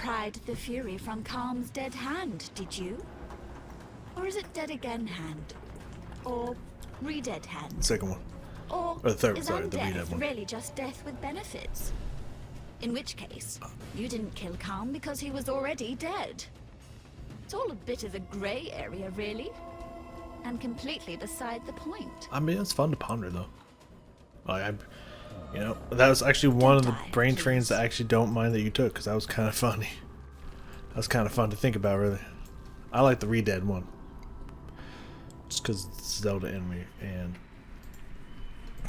pried the fury from Calm's dead hand, did you? Or is it dead again hand? Or re-dead hand? Second one. Or the third, is sorry, the re-dead undeath one. really just death with benefits? In which case, you didn't kill Calm because he was already dead. It's all a bit of a grey area, really. And completely beside the point. I mean, it's fun to ponder, though. Like, you know, that was actually one of the brain trains that I actually don't mind that you took, because that was kind of funny. That was kind of fun to think about, really. I like the re-dead one. Just because it's Zelda enemy, and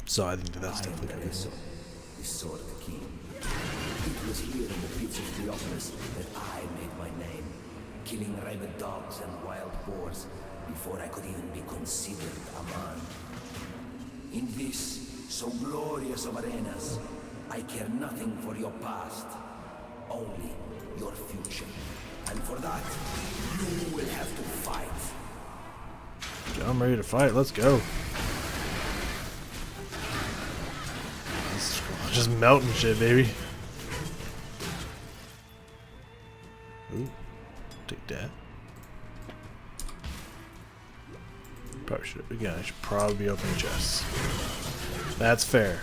so I think that's definitely good. The sword of the king. It was here in the pits of Theophilus that I made my name, killing rabid dogs and wild boars before I could even be considered a man. In this, so glorious of arenas, I care nothing for your past, only your future. And for that, you will have to fight. I'm ready to fight. Let's go. Just melting shit, baby. Ooh, take that. Probably should. Again, I should probably be opening chests. That's fair.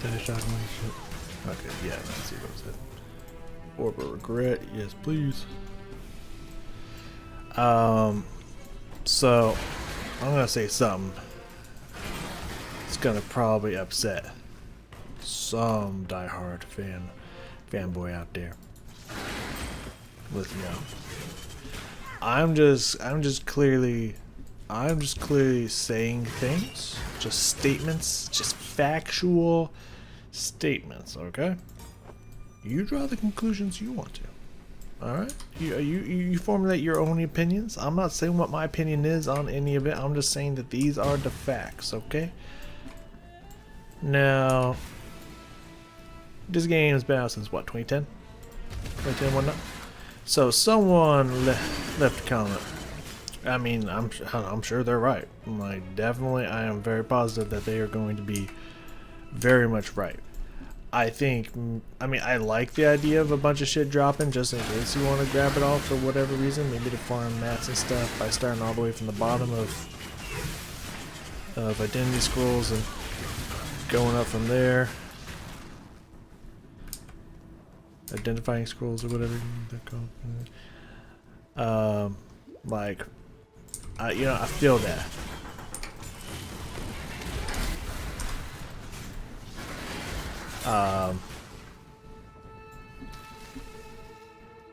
Finish off my shit. Okay, yeah, let's see what was it. Orb of regret, yes, please. So I'm gonna say something. It's gonna probably upset some diehard fanboy out there. With I'm just clearly saying things, just statements, just factual statements. Okay, you draw the conclusions you want to. All right, you formulate your own opinions. I'm not saying what my opinion is on any of it. I'm just saying that these are the facts. Okay. Now, this game has been out since what, 2010? 2010, whatnot. So someone left a comment. I mean, I'm sure they're right. Like, definitely, I am very positive that they are going to be very much right. I mean, I like the idea of a bunch of shit dropping just in case you want to grab it all for whatever reason. Maybe to farm mats and stuff by starting all the way from the bottom of identity scrolls and going up from there. Identifying scrolls or whatever they're called. Like, you know, I feel that.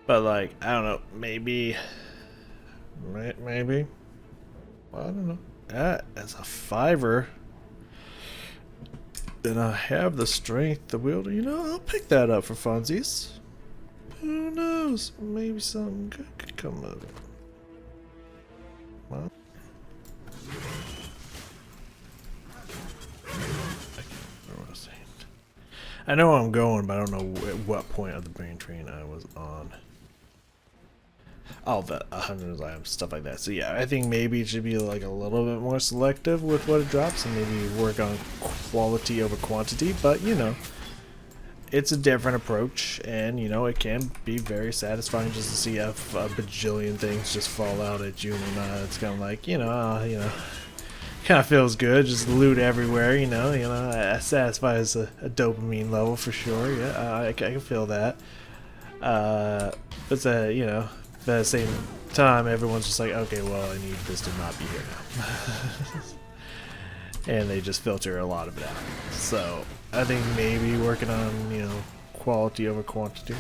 But like, I don't know, maybe, I don't know. As a $5, then I have the strength to wield. You know, I'll pick that up for funsies. Who knows? Maybe something good could come of it. Well, I know where I'm going, but I don't know at what point of the brain train I was on. Oh, the 100 items, stuff like that. So yeah, I think maybe it should be like a little bit more selective with what it drops, and maybe work on quality over quantity. But you know, it's a different approach, and you know, it can be very satisfying just to see if a bajillion things just fall out at you, and it's kind of like, you know. Kind of feels good, just loot everywhere, you know, it satisfies a dopamine level for sure. Yeah, I can feel that. But you know, at the same time, everyone's just like, okay, well, I need this to not be here now, and they just filter a lot of it out. So I think maybe working on, you know, quality over quantity,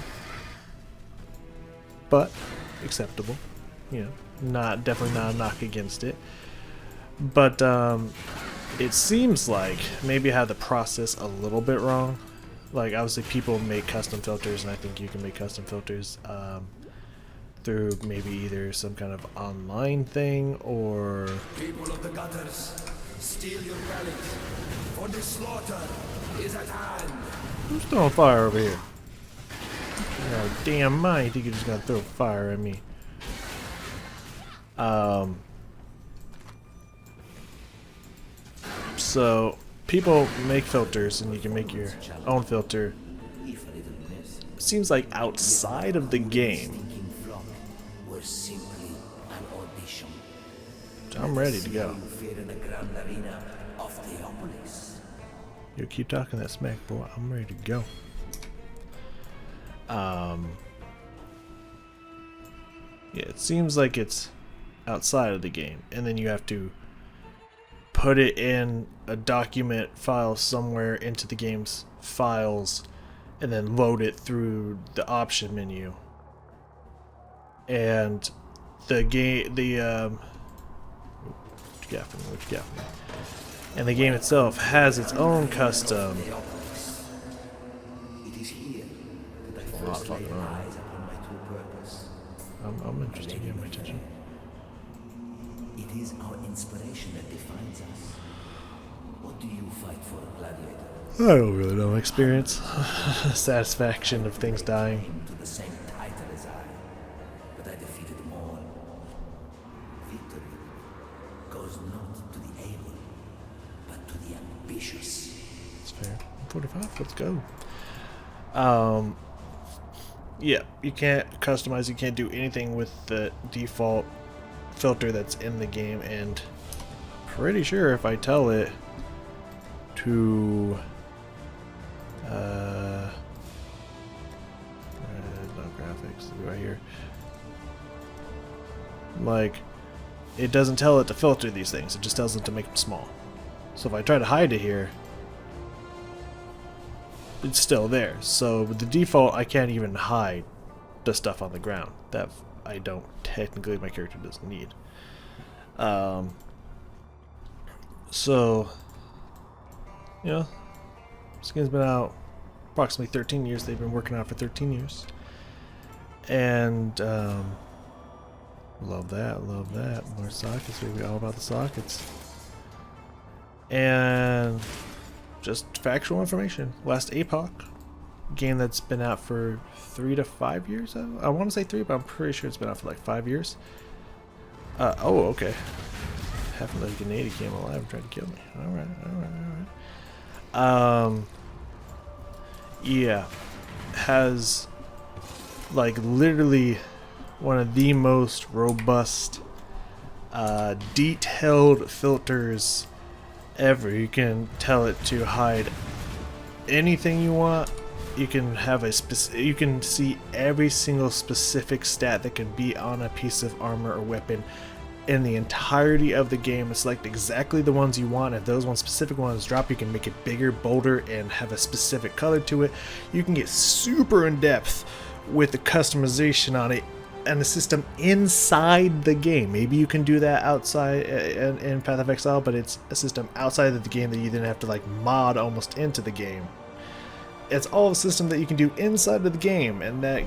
but acceptable. You know, definitely not a knock against it. But it seems like maybe I had the process a little bit wrong. Like, obviously people make custom filters, and I think you can make custom filters through maybe either some kind of online thing or... People of the gutters, steal your relics, for the slaughter is at hand. Who's throwing fire over here? Oh, damn mind, you think you're just gonna throw fire at me. So people make filters, and you can make your own filter seems like outside of the game. Thinking flock were simply an audition. I'm ready to go. Fear in the grand arena of Theopolis. You keep talking that smack, boy. I'm ready to go. Yeah, it seems like it's outside of the game, and then you have to put it in a document file somewhere into the game's files, and then load it through the option menu. And the game, what you got for me? And the game itself has its own custom. It is here that I A lot first of laid fucking eyes upon my true purpose. I'm interested. Give my attention. It is our inspiration that defines us. What do you fight for, gladiator? I don't really know. Experience, satisfaction of things dying. To the same title as I, but I defeated them all. Victory goes not to the able, but to the ambitious. It's fair. 45. Let's go. Yeah, you can't customize. You can't do anything with the default filter that's in the game, and pretty sure if I tell it to no graphics right here, like, it doesn't tell it to filter these things, it just tells it to make them small. So if I try to hide it here, it's still there. So with the default, I can't even hide the stuff on the ground that I don't technically, my character doesn't need. So, you know, this game's been out approximately 13 years. They've been working on it for 13 years. And, love that. More sockets, baby, all about the sockets. And just factual information. Last APOC, game that's been out for 3 to 5 years. I want to say 3, but I'm pretty sure it's been out for like 5 years. Oh, okay. Half of the Grenade came alive and tried to kill me. Alright. Yeah. Has, like, literally one of the most robust, detailed filters ever. You can tell it to hide anything you want. You can have you can see every single specific stat that can be on a piece of armor or weapon in the entirety of the game, and select exactly the ones you want. If those specific ones drop, you can make it bigger, bolder, and have a specific color to it. You can get super in depth with the customization on it and the system inside the game. Maybe you can do that outside in Path of Exile, but it's a system outside of the game that you then have to like mod almost into the game. It's all a system that you can do inside of the game, and that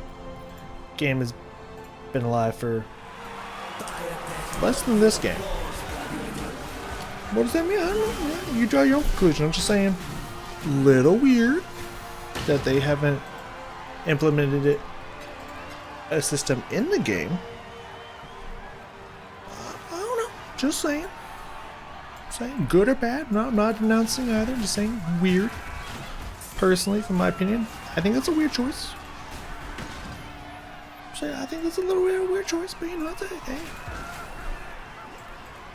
game has been alive for less than this game. What does that mean? I don't know. Yeah, you draw your own conclusion. I'm just saying, little weird that they haven't implemented a system in the game. I don't know. Just saying. Good or bad. No, I'm not denouncing either. Just saying weird. Personally, from my opinion, I think that's a weird choice. I think it's a little weird choice, but you know, hey,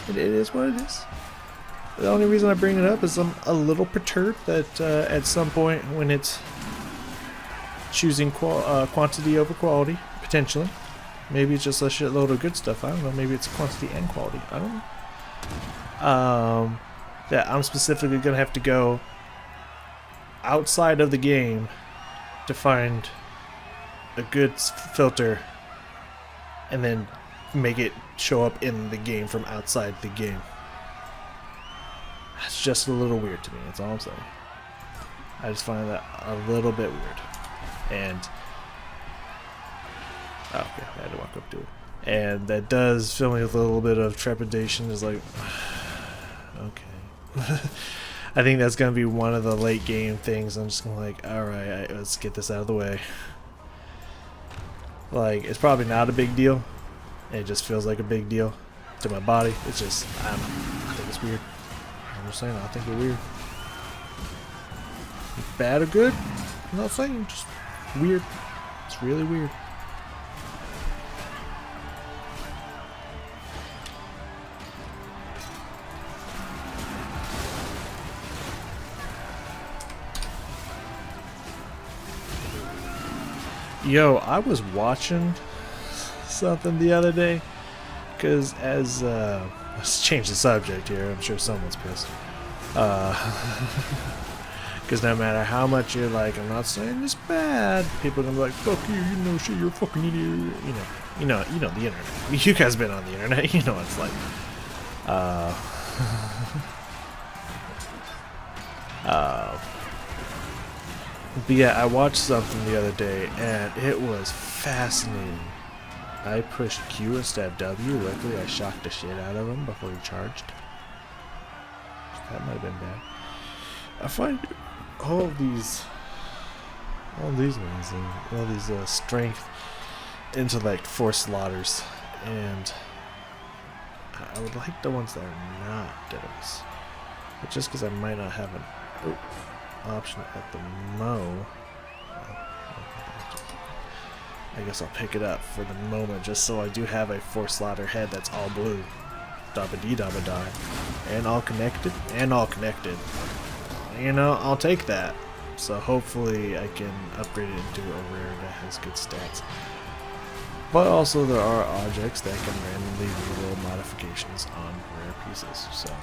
it is what it is. The only reason I bring it up is I'm a little perturbed that at some point when it's choosing quantity over quality, potentially, maybe it's just a shitload of good stuff. I don't know. Maybe it's quantity and quality. I don't know. That I'm specifically gonna have to go outside of the game to find a good filter and then make it show up in the game from outside the game. That's just a little weird to me. That's all I'm saying. I just find that a little bit weird. And okay, I had to walk up to it. And that does fill me with a little bit of trepidation. Is like, okay. I think that's going to be one of the late game things. I'm just going to like, alright, let's get this out of the way. Like, it's probably not a big deal. It just feels like a big deal to my body. It's just, I don't know. I think it's weird. I'm just saying, I think it's weird. Bad or good? I'm not saying, just Weird. It's really weird. Yo, I was watching something the other day, because let's change the subject here, I'm sure someone's pissed. Because no matter how much you're like, I'm not saying it's bad, people are gonna be like, fuck you, you know shit, you're a fucking idiot, you know the internet. You guys been on the internet, you know what it's like. But yeah, I watched something the other day, and it was fascinating. I pushed Q instead of W. Luckily, I shocked the shit out of him before he charged. That might have been bad. I find all these ones, and all these strength intellect force slaughters, and I would like the ones that are not devils. But just because I might not have an option at the mo, I guess I'll pick it up for the moment, just so I do have a force slaughter head that's all blue. Dabba dee dabba die. And all connected. You know, I'll take that. So hopefully I can upgrade it into a rare that has good stats. But also there are objects that can randomly reroll modifications on rare pieces. So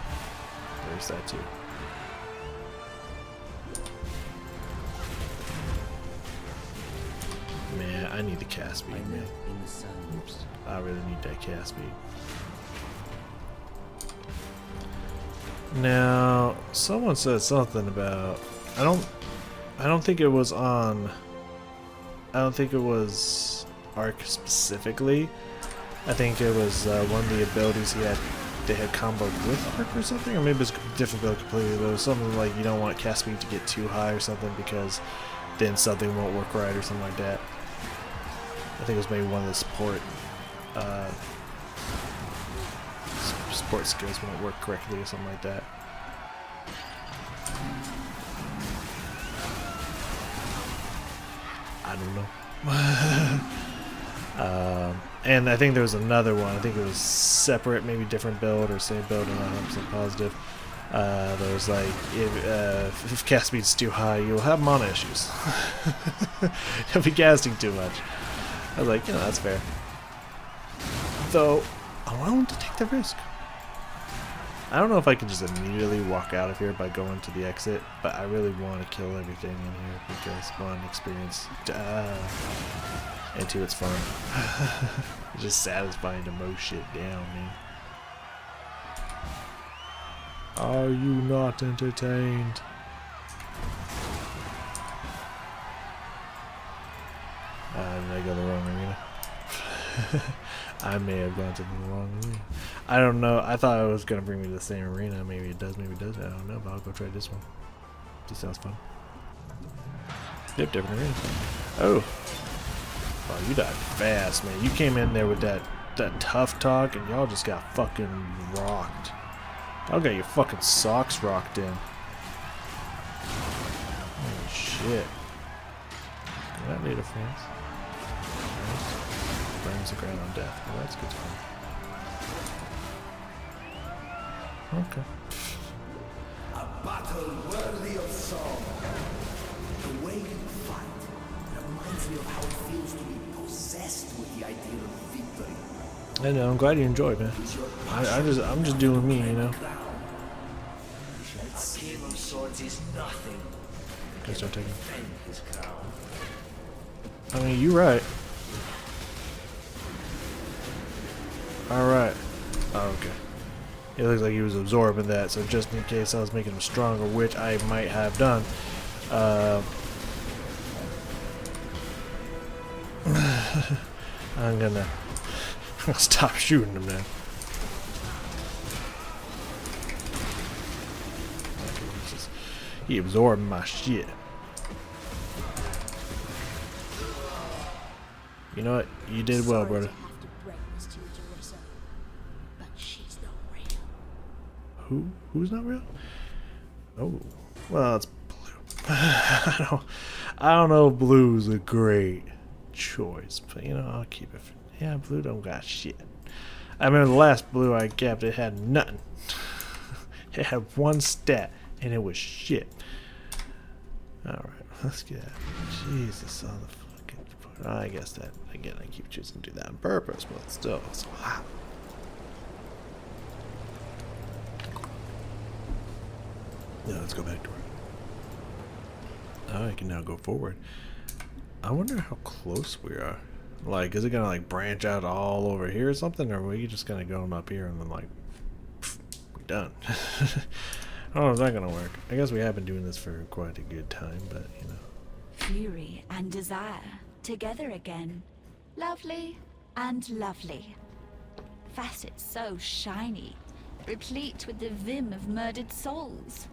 there's that too. Man, I need the cast speed, man. Oops. I really need that cast speed. Now, someone said something about I don't think it was Arc specifically. I think it was one of the abilities they had comboed with Arc or something, or maybe it's a different build completely, but it was something like you don't want cast speed to get too high or something because then something won't work right or something like that. I think it was maybe one of the support skills won't work correctly or something like that. I don't know. And I think there was another one. I think it was separate, maybe different build or same build, and I'm 100% positive. There was like, if cast speed's too high, you'll have mana issues. You'll be casting too much. I was like, you know, that's fair. Though, I'm willing to take the risk. I don't know if I can just immediately walk out of here by going to the exit, but I really want to kill everything in here because one, experience, and two, it's fun. It's just satisfying to mow shit down, man. Are you not entertained? Did I go the wrong arena? I may have gone to the wrong arena. I don't know. I thought it was going to bring me to the same arena. Maybe it does, maybe it doesn't. I don't know, but I'll go try this one. This sounds fun. Yep, different arena. Oh. Oh, you died fast, man. You came in there with that tough talk, and y'all just got fucking rocked. Y'all got your fucking socks rocked in. Oh, shit. That made a difference. Burns the ground on death. Well, that's good to know. Okay. A battle worthy of song. The way you fight reminds me of how it feels to be possessed with the idea of victory. I know. I'm glad you enjoyed, man. I'm just doing me, you know. That game of swords is nothing. Can I start taking? His crown. I mean, you're right. Alright. Oh, okay. It looks like he was absorbing that, so just in case I was making him stronger, which I might have done. I'm gonna stop shooting him now. He absorbed my shit. You know what? You did well, brother. Who's not real? Oh, well, it's blue. I don't know if blue's a great choice, but you know, I'll keep it. Yeah, blue don't got shit. I remember the last blue I kept, it had nothing. It had one stat, and it was shit. Alright, let's get out. Jesus, on the fucking. I guess that, again, I keep choosing to do that on purpose, but still, it's hot. Yeah, let's go back to it. Oh, I can now go forward. I wonder how close we are. Like, is it gonna like branch out all over here or something, or are we just gonna go up here and then like, pff, we're done? I don't know if that's gonna work. I guess we have been doing this for quite a good time, but you know. Fury and desire together again. Lovely and lovely. Facets so shiny, replete with the vim of murdered souls.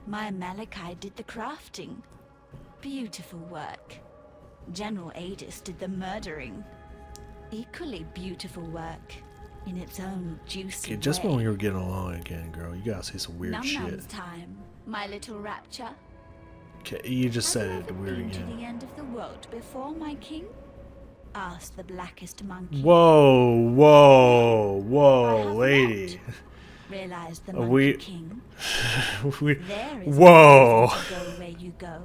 My Malachi did the crafting. Beautiful work. General Adis did the murdering. Equally beautiful work, in its own juicy Okay, just way. when we were getting along again, girl, you gotta say some weird Num shit. Num's time, my little rapture. Okay, you just Have said you it ever weird been to again. the end of the world before, my king? Asked the blackest monkey. Whoa, whoa, I whoa, have lady. Realized the Are monkey we- king. we, There is whoa. no reason to go where you go,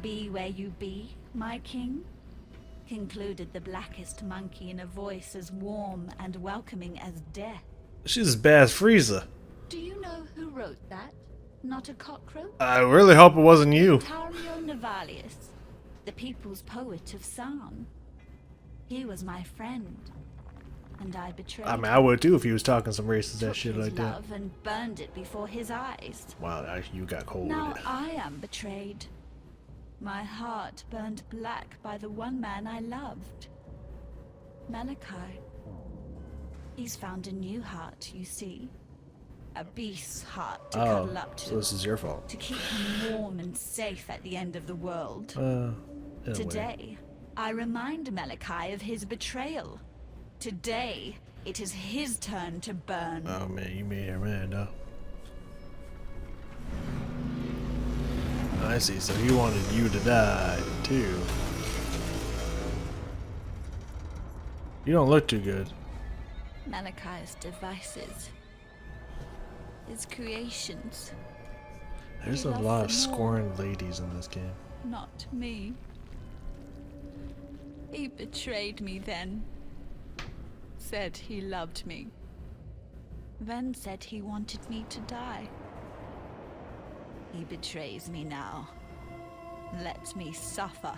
be where you be, my king. Concluded the blackest monkey in a voice as warm and welcoming as death. She's as bad as Frieza. Do you know who wrote that? Not a cockroach? I really hope it wasn't you. Tario Navalius, the people's poet of Psalm. He was my friend, and I betrayed I mean, him. I would too if he was talking some racist Took ass shit his like that. love and burned it before his eyes. Wow, you got cold Now with it. I am betrayed. My heart burned black by the one man I loved. Malachi. He's found a new heart, you see. A beast's heart to cuddle up to. So this is your fault. To keep him warm and safe at the end of the world. In a way. Today, I remind Malachi of his betrayal. Today, it is his turn to burn. Oh man, you made her mad, though. I see, so he wanted you to die, too. You don't look too good. Malachi's devices. His creations. There's He a loves lot of them all. scorned ladies in this game. Not me. He betrayed me then. Said he loved me. Then said he wanted me to die. He betrays me now. Lets me suffer.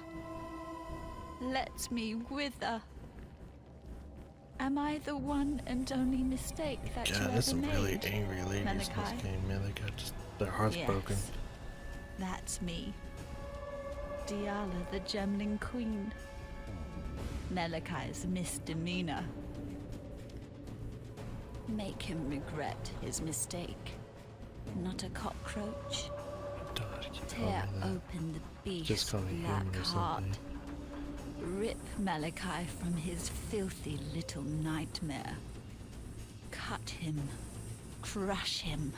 Lets me wither. Am I the one and only mistake that you God, ever there's some made? really angry ladies in Malachi? this game, man. They got just their hearts broken. Yes, that's me. Diala, the Gemling Queen. Malachi's misdemeanor. Make him regret his mistake. Not a cockroach. Don't have to keep Tear calling me that. open the beast's Just call me black human or heart. something. Rip Malachi from his filthy little nightmare. Cut him. Crush him.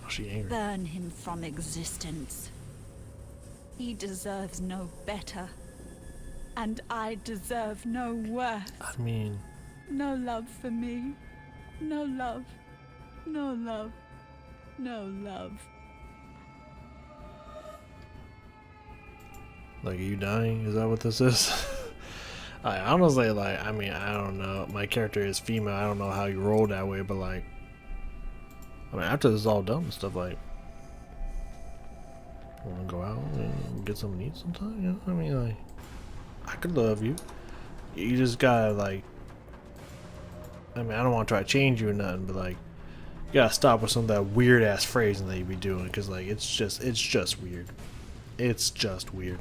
Oh, she angry. Burn him from existence. He deserves no better. And I deserve no worse. I mean, No love for me. No love. No love. No love. like, are you dying? Is that what this is? I honestly, like, I mean, I don't know. My character is female. I don't know how you roll that way, but, like, I mean, after this is all done and stuff, like, want to go out and get something to eat sometime? You know? I mean, like, I could love you. You just gotta, like, I mean, I don't want to try to change you or nothing, but, like, you gotta stop with some of that weird ass phrasing that you be doing, because, like, it's just weird. It's just weird.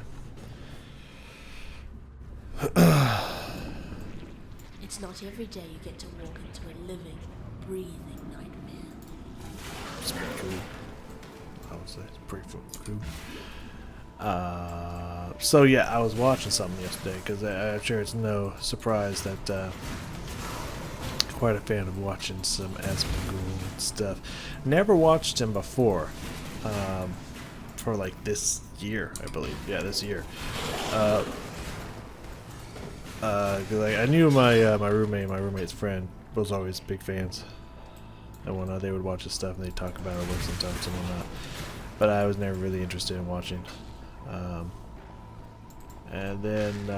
It's not every day you get to walk into a living, breathing nightmare. It's pretty cool. I would say it's pretty cool. So yeah, I was watching something yesterday because I'm sure it's no surprise that quite a fan of watching some Asmongold and stuff. Never watched him before. for like this year, I believe. Yeah, this year. 'Cause I knew my my roommate's friend was always big fans and whatnot. They would watch his stuff and they'd talk about it sometimes and whatnot. But I was never really interested in watching. And then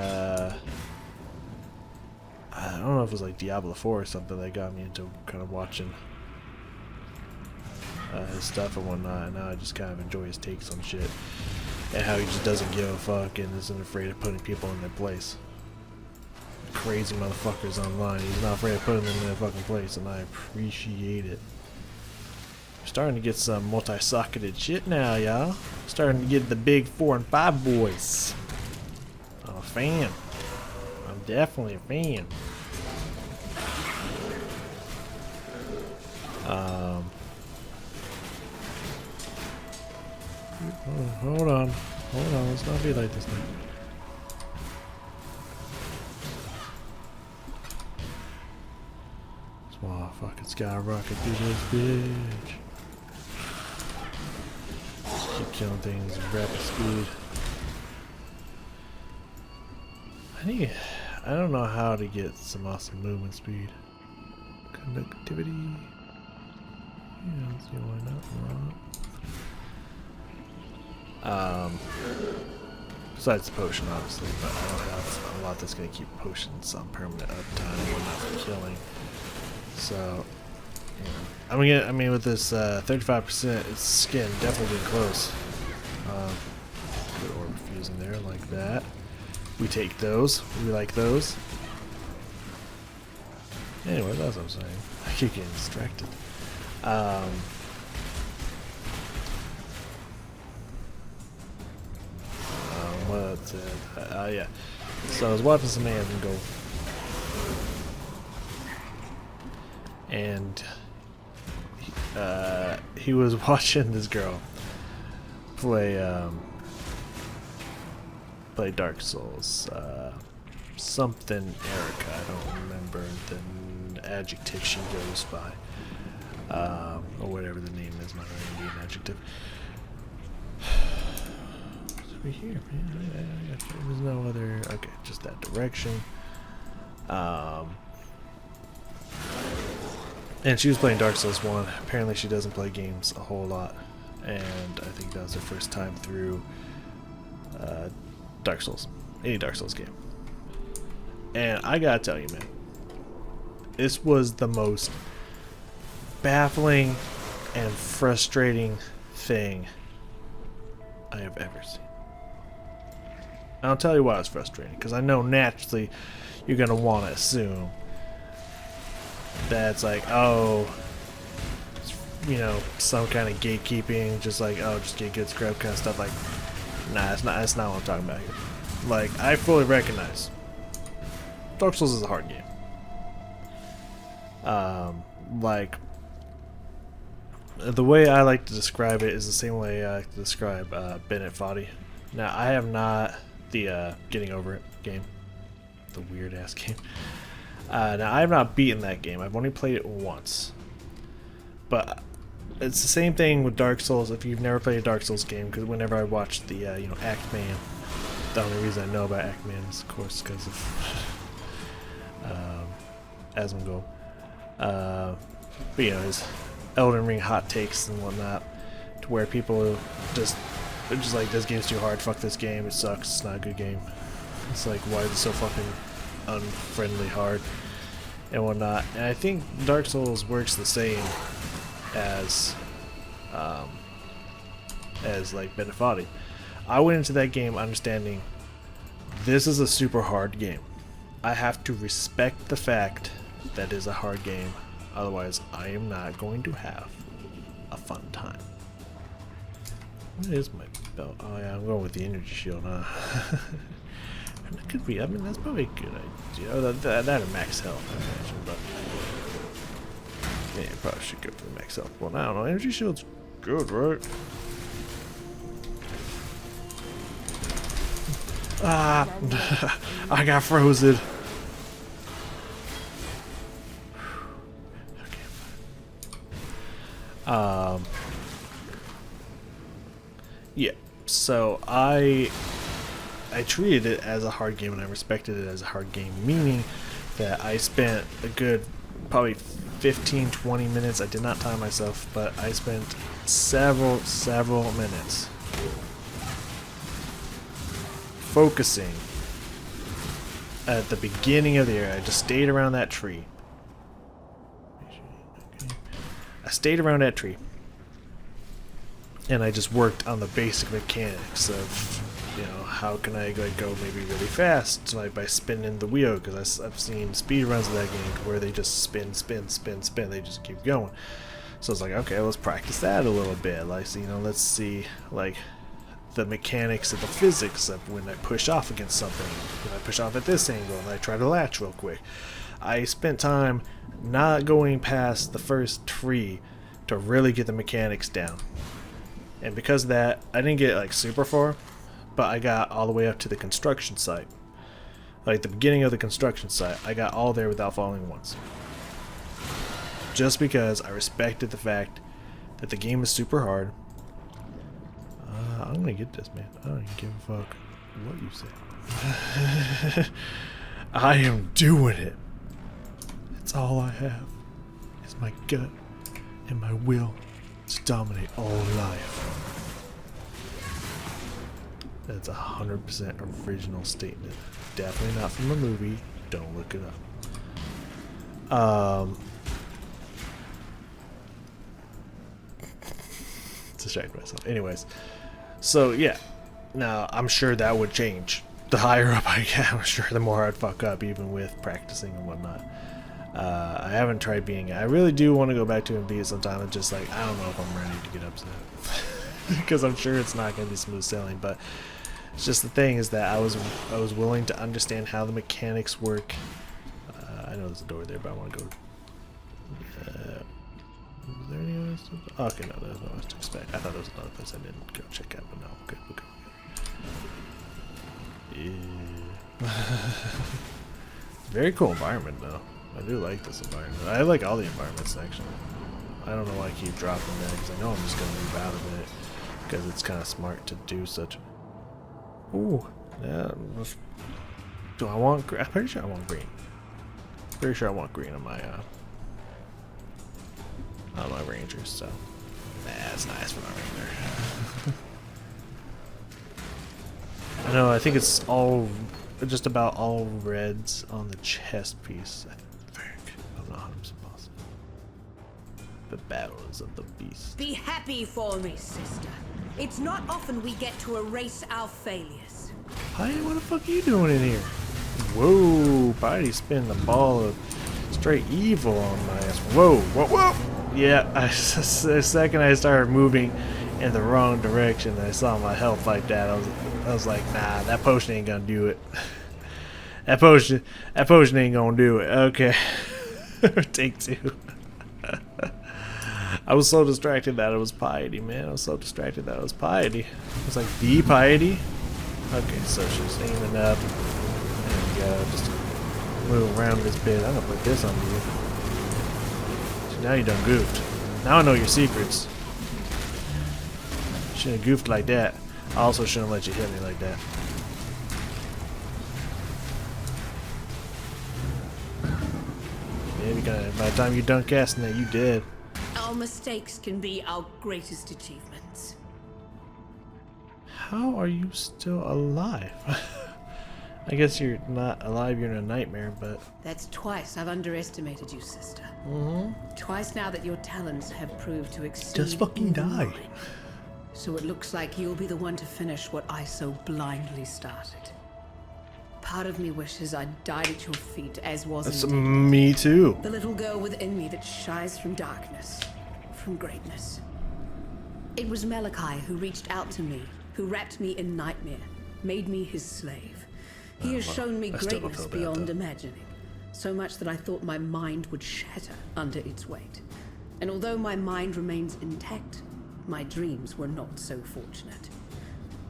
I don't know if it was like Diablo 4 or something that got me into kind of watching his stuff and whatnot, and now I just kind of enjoy his takes on shit and how he just doesn't give a fuck and isn't afraid of putting people in their place. Crazy motherfuckers online, he's not afraid of putting them in their fucking place, and I appreciate it. We're starting to get some multi-socketed shit now, y'all. Starting to get the big 4 and 5 boys. I'm a fan. I'm definitely a fan. Hold on, let's not be like this now. Small fucking skyrocket through this bitch. Just keep killing things at rapid speed. I don't know how to get some awesome movement speed. Conductivity. Yeah, let's see why not. Besides the potion, obviously, but I don't have a lot that's going to keep potions on permanent uptime and whatnot for killing. So, you know, I mean, with this 35%, it's getting definitely getting close. Good orb fusing there, like that. We take those. We like those. Anyway, that's what I'm saying. I keep getting distracted. What's it? Yeah. So I was watching some anime go, and he was watching this girl play Dark Souls. Something Erica, I don't remember the adjective she goes by, or whatever the name is. Not going to be an adjective. Over here, man. There's no other. Okay, just that direction. And she was playing Dark Souls 1. Apparently, she doesn't play games a whole lot, and I think that was her first time through Dark Souls, any Dark Souls game. And I gotta tell you, man, this was the most baffling and frustrating thing I have ever seen. I'll tell you why it's frustrating, because I know naturally you're going to want to assume that it's like, oh, you know, some kind of gatekeeping, just like, oh, just get good scrub kind of stuff. Like, nah, that's not what I'm talking about here. Like, I fully recognize Dark Souls is a hard game. Like, the way I like to describe it is the same way I like to describe Bennett Foddy. Now, I have not the Getting Over It game, the weird ass game. Now, I have not beaten that game. I've only played it once. But it's the same thing with Dark Souls. If you've never played a Dark Souls game, because whenever I watch the you know, Act-Man, the only reason I know about Act-Man is, of course, because of Asmongold. But you know, his Elden Ring hot takes and whatnot, to where people just like, this game's too hard, fuck this game, it sucks, it's not a good game. It's like, why is it so fucking unfriendly hard and whatnot. And I think Dark Souls works the same as like Bennett Foddy. I went into that game understanding this is a super hard game. I have to respect the fact that is a hard game, otherwise I am not going to have a fun time. What is my belt? Oh yeah, I'm going with the energy shield, huh? That could be, I mean, that's probably a good idea. Oh, that or max health, I imagine, but yeah, probably should go for the max health. Well, I don't know, energy shield's good, right? Ah, I got frozen. Yeah. So I treated it as a hard game and I respected it as a hard game, meaning that I spent a good probably 15-20 minutes. I did not time myself, but I spent several minutes focusing at the beginning of the area. I just stayed around that tree. I stayed around that tree and I just worked on the basic mechanics of, you know, how can I like go maybe really fast, like by spinning the wheel, because I've seen speed runs of that game where they just spin, they just keep going. So it's like, okay, let's practice that a little bit. Like, so, you know, let's see like the mechanics of the physics of when I push off against something, when I push off at this angle, and I try to latch real quick. I spent time not going past the first tree to really get the mechanics down. And because of that, I didn't get like super far, but I got all the way up to the construction site. Like the beginning of the construction site, I got all there without falling once. Just because I respected the fact that the game is super hard. I'm gonna get this, man. I don't even give a fuck what you say. I am doing it. It's all I have. It's my gut and my will to dominate all life. That's 100% original statement. Definitely not from a movie. Don't look it up. Distract myself. Anyways, so yeah. Now I'm sure that would change. The higher up I get, I'm sure the more I'd fuck up, even with practicing and whatnot. I haven't tried being. I really do want to go back to it and beat it sometime. It's just like I don't know if I'm ready to get upset because I'm sure it's not going to be smooth sailing. But it's just the thing is that I was willing to understand how the mechanics work. I know there's a door there, but I want to go. Was there any other stuff? Okay, no, there's no to expect. I thought there was another place I didn't go check out, but no, good, we're good. Yeah. Very cool environment, though. I do like this environment. I like all the environments, actually. I don't know why I keep dropping that, because I know I'm just going to move out of it, because it's kind of smart to do such. Ooh, yeah. Do I want green? I'm pretty sure I want green. Pretty sure I want green on my rangers, so. Nah, it's nice for my ranger. I know, I think it's all, just about all reds on the chest piece, I think. I'm not 100% positive. The battles of the beast. Be happy for me, sister. It's not often we get to erase our failures. Hey, what the fuck are you doing in here? Whoa, Piety spinning the ball of straight evil on my ass. Whoa, whoa. Yeah, the second I started moving in the wrong direction, I saw my health like that. I was like, nah, that potion ain't gonna do it. That potion ain't gonna do it. Okay, take two. I was so distracted that it was Piety, man. I was so distracted that it was Piety. It was like the Piety. Okay, so she's aiming up. And just move around this bit. I'm gonna put this on you. So now you done goofed. Now I know your secrets. Shouldn't have goofed like that. I also shouldn't let you hit me like that. Maybe by the time you're done casting that, you dead. Our mistakes can be our greatest achievements. How are you still alive? I guess you're not alive, you're in a nightmare, but... That's twice I've underestimated you, sister. Twice now that your talents have proved to exceed. Just fucking die. mine. So it looks like you'll be the one to finish what I so blindly started. Part of me wishes I'd died at your feet, as was That's intended. me too. The little girl within me that shies from darkness, from greatness. It was Malachi who reached out to me, who wrapped me in nightmare, made me his slave. He has shown me I still don't greatness feel bad, beyond though. imagining, so much that I thought my mind would shatter under its weight. And although my mind remains intact, my dreams were not so fortunate.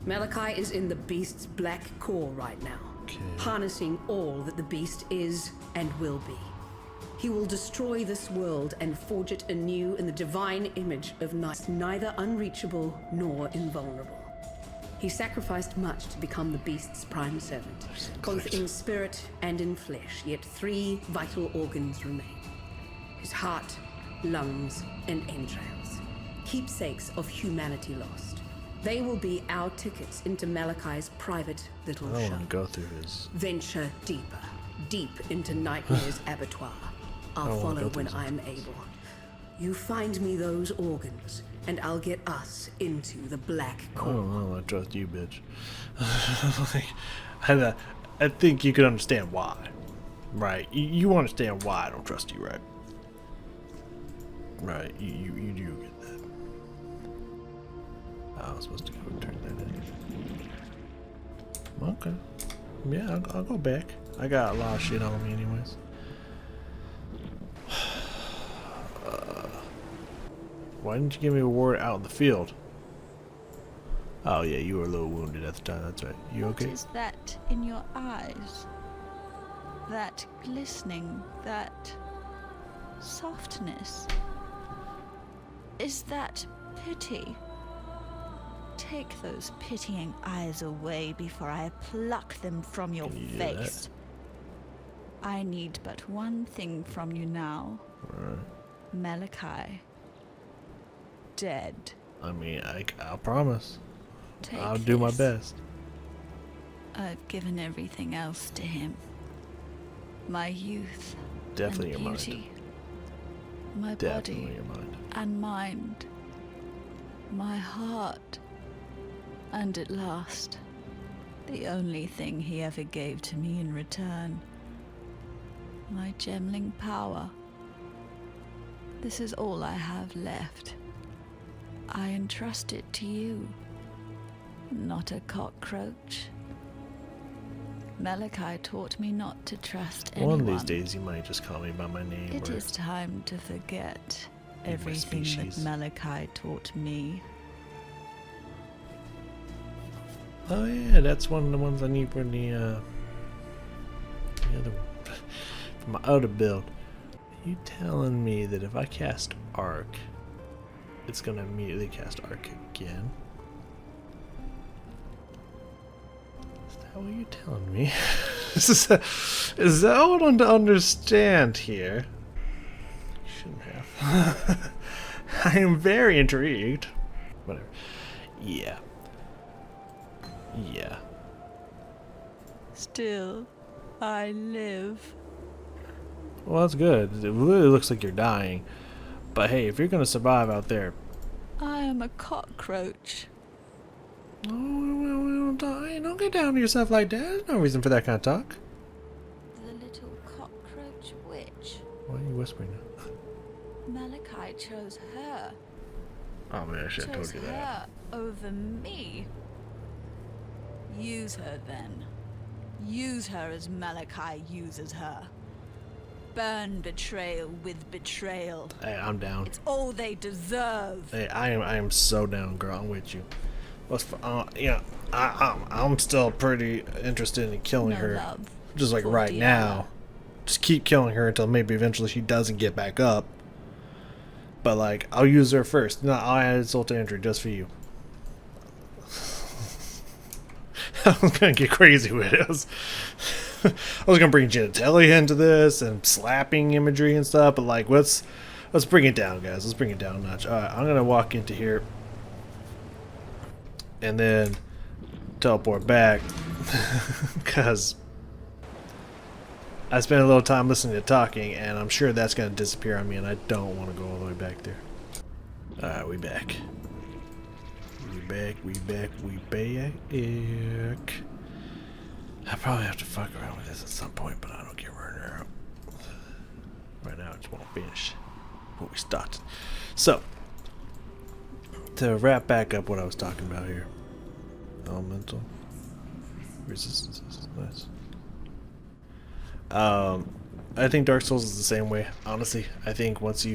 Malachi is in the beast's black core right now, harnessing all that the beast is and will be. He will destroy this world and forge it anew in the divine image of night, neither unreachable nor invulnerable. He sacrificed much to become the beast's prime servant, both in spirit and in flesh, yet 3 vital organs remain. His heart, lungs, and entrails. Keepsakes of humanity lost. They will be our tickets into Malachai's private little I don't show. want to go through his. Venture deeper, deep into Nightmare's abattoir. I'll don't wanna follow go through when this. I'm able. You find me those organs, and I'll get us into the black I core. don't know. I trust you, bitch. Like, I think you can understand why, right? You understand why I don't trust you, right? Right. You do get that. I was supposed to go turn that in. Okay. Yeah, I'll go back. I got a lot of shit on me, anyways. Why didn't you give me a ward out in the field? Oh yeah, you were a little wounded at the time, that's right. You okay? What is that in your eyes? That glistening, that softness? Is that pity? Take those pitying eyes away before I pluck them from your Can you do that? face. I need but one thing from you now. Alright. Malachi. Dead. I mean, I'll promise. Take I'll do my this. best. I've given everything else to him. My youth. Definitely and your mind. beauty. My Definitely body your mind. and mind. My heart. And at last, the only thing he ever gave to me in return. My gemling power. This is all I have left. I entrust it to you, not a cockroach. Malachi taught me not to trust anyone. One of these days you might just call me by my name. It or is time to forget my everything that species. Malachi taught me. Oh yeah, that's one of the ones I need for the other for my other build. You telling me that if I cast Arc, it's gonna immediately cast Arc again? Is that what you're telling me? is that what I'm to understand here? You shouldn't have. I am very intrigued. Whatever. Yeah. Yeah. Still, I live. Well, that's good. It really looks like you're dying. But hey, if you're gonna survive out there, I am a cockroach. oh, don't die. Don't get down to yourself like that. There's no reason for that kind of talk. The little cockroach witch. Why are you whispering now? Malachi chose her. Oh man, I should have Chose told you that. her over me. Use her then. Use her as Malachi uses her. Burn betrayal with betrayal. Hey, I'm down. It's all they deserve. Hey, I am so down, girl. I'm with you. What's for, yeah, I'm still pretty interested in killing No her. love Just like for right Deanna. now. Just keep killing her until maybe eventually she doesn't get back up. But like, I'll use her first. No, I'll add insult to injury just for you. I was gonna get crazy with it. I was gonna bring genitalia into this and slapping imagery and stuff, but like, let's bring it down, guys. Let's bring it down a notch. All right, I'm gonna walk into here and then teleport back because I spent a little time listening to talking, and I'm sure that's gonna disappear on me, and I don't want to go all the way back there. All right, we back. We back. I probably have to fuck around with this at some point, but I don't care where out. Right now, I just want to finish what we started. So, to wrap back up what I was talking about here. Elemental. Resistance is nice. I think Dark Souls is the same way. Honestly, I think if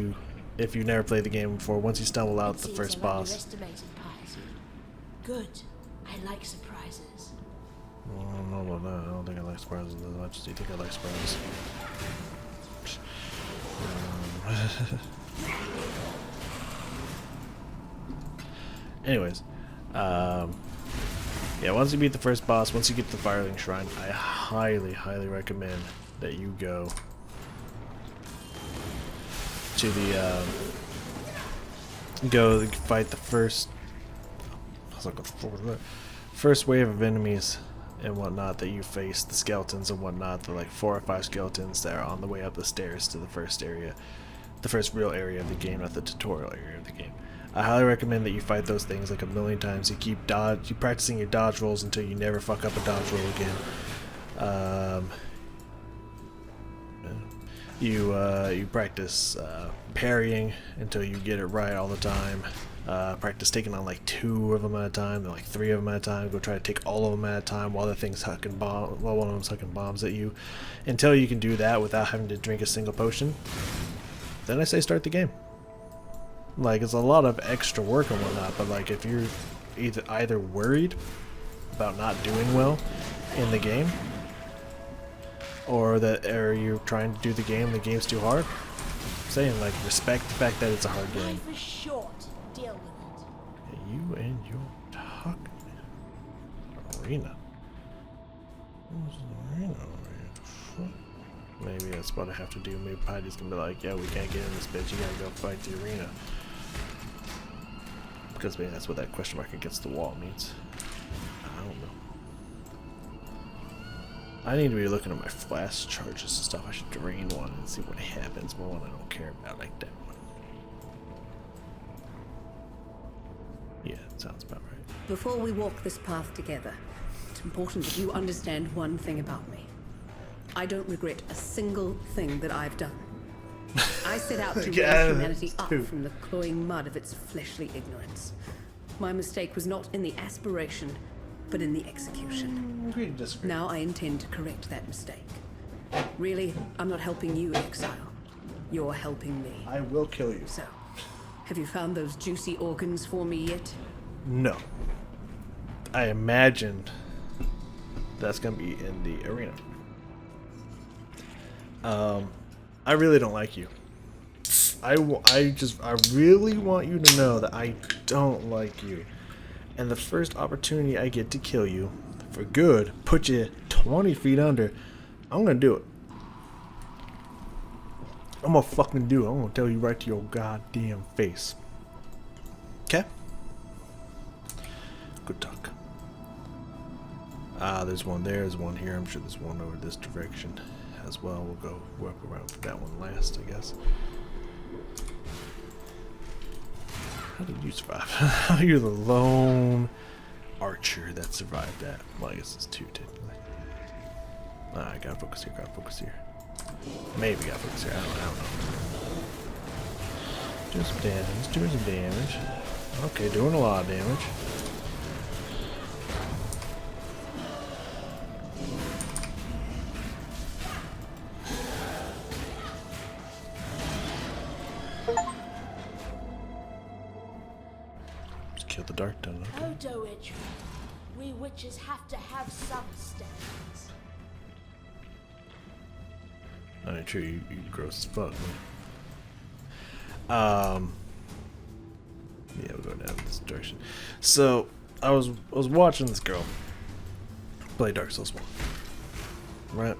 you've never played the game before, once you stumble out the Seems first I've boss. underestimated piety. Good. I like surprises. I don't know about that. I don't think I like surprises as much as you think I like surprises. Anyways, Yeah, once you beat the first boss, once you get to the Firelink Shrine, I highly, highly recommend that you go to the, go fight the first, first wave of enemies and whatnot that you face, the skeletons and whatnot, the like 4 or 5 skeletons that are on the way up the stairs to the first area, the first real area of the game, not the tutorial area of the game. I highly recommend that you fight those things like a million times. You keep you practicing your dodge rolls until you never fuck up a dodge roll again. You practice parrying until you get it right all the time. Practice taking on like 2 of them at a time, then like 3 of them at a time. Go try to take all of them at a time while the thing's hucking while one of them's hucking bombs at you, until you can do that without having to drink a single potion. Then I say start the game. Like, it's a lot of extra work and whatnot, but like if you're either worried about not doing well in the game, or you're trying to do the game's too hard, I'm saying, like, respect the fact that it's a hard game. Life is short. Deal with it. You and your talk arena. What's the arena over here? Maybe that's what I have to do. Maybe Patty's gonna be like, yeah, we can't get in this bitch, you gotta go fight the arena. Because maybe that's what that question mark against the wall means. I don't know. I need to be looking at my flash charges and stuff. I should drain one and see what happens. More one I don't care about, like that one. Yeah, that sounds about right. Before we walk this path together, it's important that you understand one thing about me. I don't regret a single thing that I've done. I set out to raise humanity up from the cloying mud of its fleshly ignorance. My mistake was not in the aspiration, but in the execution. Agree to disagree. Now I intend to correct that mistake. Really, I'm not helping you, Exile. You're helping me. I will kill you. So, have you found those juicy organs for me yet? No. I imagined that's gonna be in the arena. I really don't like you. I really want you to know that I don't like you. And the first opportunity I get to kill you, for good, put you 20 feet under, I'm gonna do it. I'm gonna fucking do it. I'm gonna tell you right to your goddamn face. Okay? Good talk. There's one there, there's one here. I'm sure there's one over this direction as well. We'll go work around for that one last, I guess. How did you survive? You're the lone archer that survived that. Well, I guess it's 2 technically. I gotta focus here, gotta focus here. Maybe gotta focus here, I don't know. Do some damage, doing some damage. Okay, doing a lot of damage. Kill the dark down. Okay. Odo Idri, we witches have to have some standards. I ain't true, you gross as fuck, man. Yeah, we'll go down this direction. So I was watching this girl play Dark Souls 1. Right?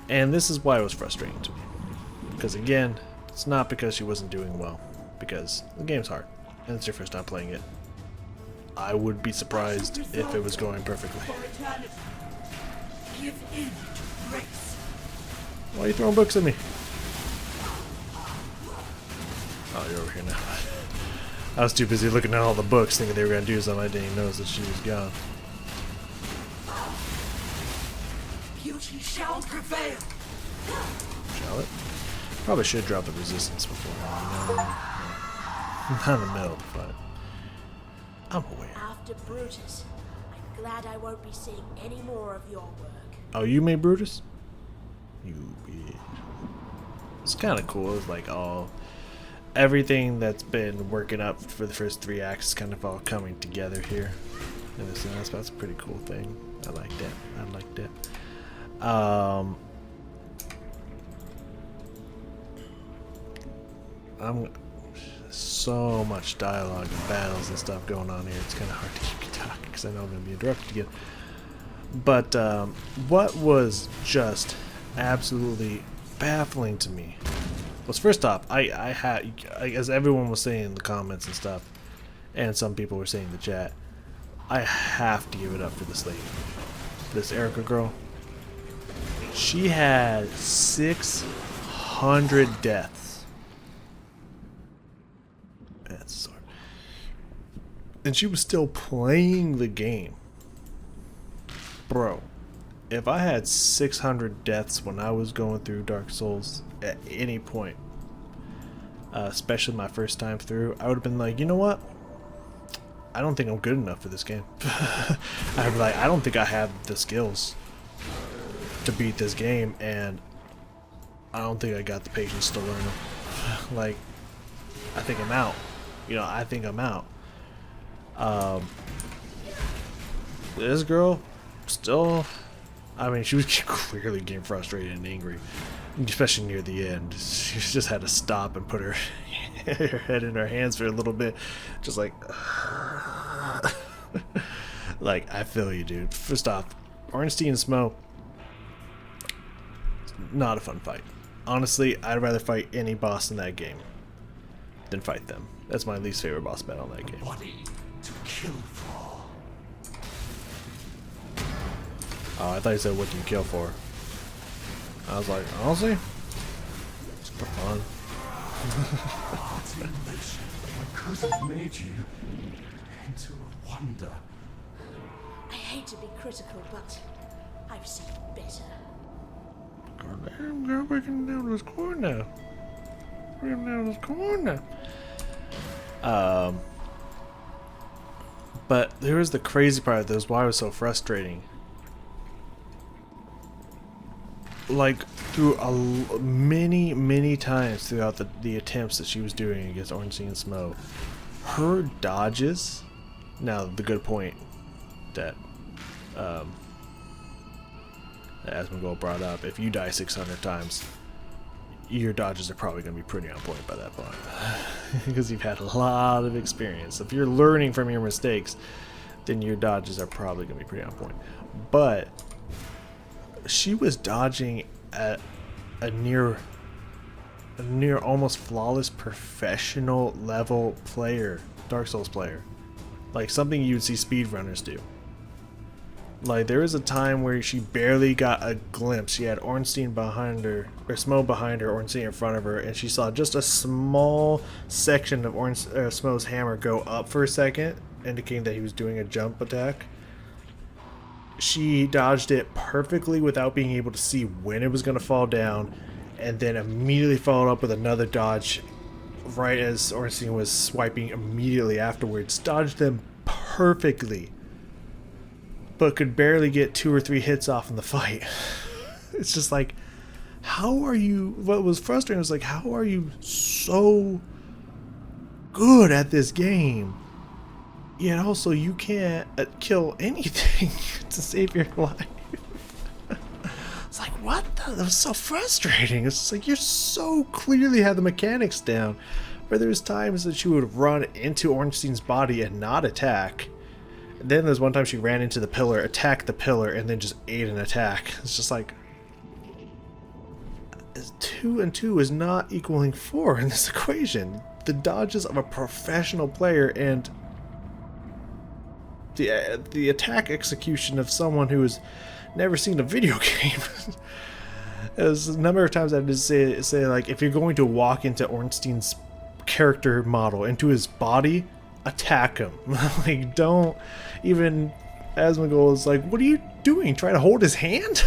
And this is why it was frustrating to me. Because again, it's not because she wasn't doing well. Because the game's hard. And it's your first time playing it. I would be surprised if it was going perfectly. Give in to grace. Why are you throwing books at me? Oh, you're over here now. I was too busy looking at all the books thinking they were going to do something. I didn't even notice that she was gone. Beauty shall prevail. Shall it? Probably should drop the resistance before. Not in the middle of the fight. I'm aware. After Brutus, I'm glad I won't be seeing any more of your work. Oh, you made Brutus? You bitch. It's kind of cool. It's like everything that's been working up for the first 3 acts is kind of all coming together here. In a sense, that's a pretty cool thing. I like that. I like that. So much dialogue and battles and stuff going on here. It's kind of hard to keep you talking because I know I'm going to be interrupted again. But what was just absolutely baffling to me was, first off, I had, as everyone was saying in the comments and stuff, and some people were saying in the chat, I have to give it up for this lady, this Erica girl. She had 600 deaths. That's sorry. And she was still playing the game. Bro, if I had 600 deaths when I was going through Dark Souls at any point, especially my first time through, I would have been like, you know what? I don't think I'm good enough for this game. I'd be like, I don't think I have the skills to beat this game, and I don't think I got the patience to learn them. Like, I think I'm out. You know, I think I'm out. This girl, still, I mean, she was clearly getting frustrated and angry, especially near the end. She just had to stop and put her, her head in her hands for a little bit, just like, like, I feel you, dude. First off, Ornstein and Smo, not a fun fight. Honestly, I'd rather fight any boss in that game than fight them. That's my least favorite boss battle in that game. Body to kill for. Oh, I thought you said, what do you kill for? I was like, honestly, just for fun. My curse has made you into a wonder. I hate to be critical, but I've seen better. God damn, girl, breaking down this corner. Breaking down this corner. But there was the crazy part of this, why it was so frustrating. Like, through many times throughout the attempts that she was doing against Ornstein and Smo, her dodges, now the good point that Asmongold brought up, if you die 600 times, your dodges are probably going to be pretty on point by that point. Because you've had a lot of experience. If you're learning from your mistakes, then your dodges are probably going to be pretty on point. But she was dodging at a near almost flawless professional level player, Dark Souls player. Like something you'd see speedrunners do. Like, there was a time where she barely got a glimpse. She had Ornstein behind her, or Smo behind her, Ornstein in front of her, and she saw just a small section of Smo's hammer go up for a second, indicating that he was doing a jump attack. She dodged it perfectly without being able to see when it was going to fall down, and then immediately followed up with another dodge right as Ornstein was swiping immediately afterwards. Dodged them perfectly, but could barely get 2 or 3 hits off in the fight. It's just like, how are you, what was frustrating was like, how are you so good at this game, yet also you can't kill anything to save your life? It's like, what the? That was so frustrating. It's just like, you so clearly had the mechanics down, where there's times that she would run into Ornstein's body and not attack. And then there's one time she ran into the pillar, attacked the pillar, and then just ate an attack. It's just like, 2 and 2 is not equaling 4 in this equation. The dodges of a professional player and the attack execution of someone who has never seen a video game. There's a number of times I had to say like, if you're going to walk into Ornstein's character model, into his body, attack him. Like, don't even, Asmongold is like, what are you doing? Try to hold his hand?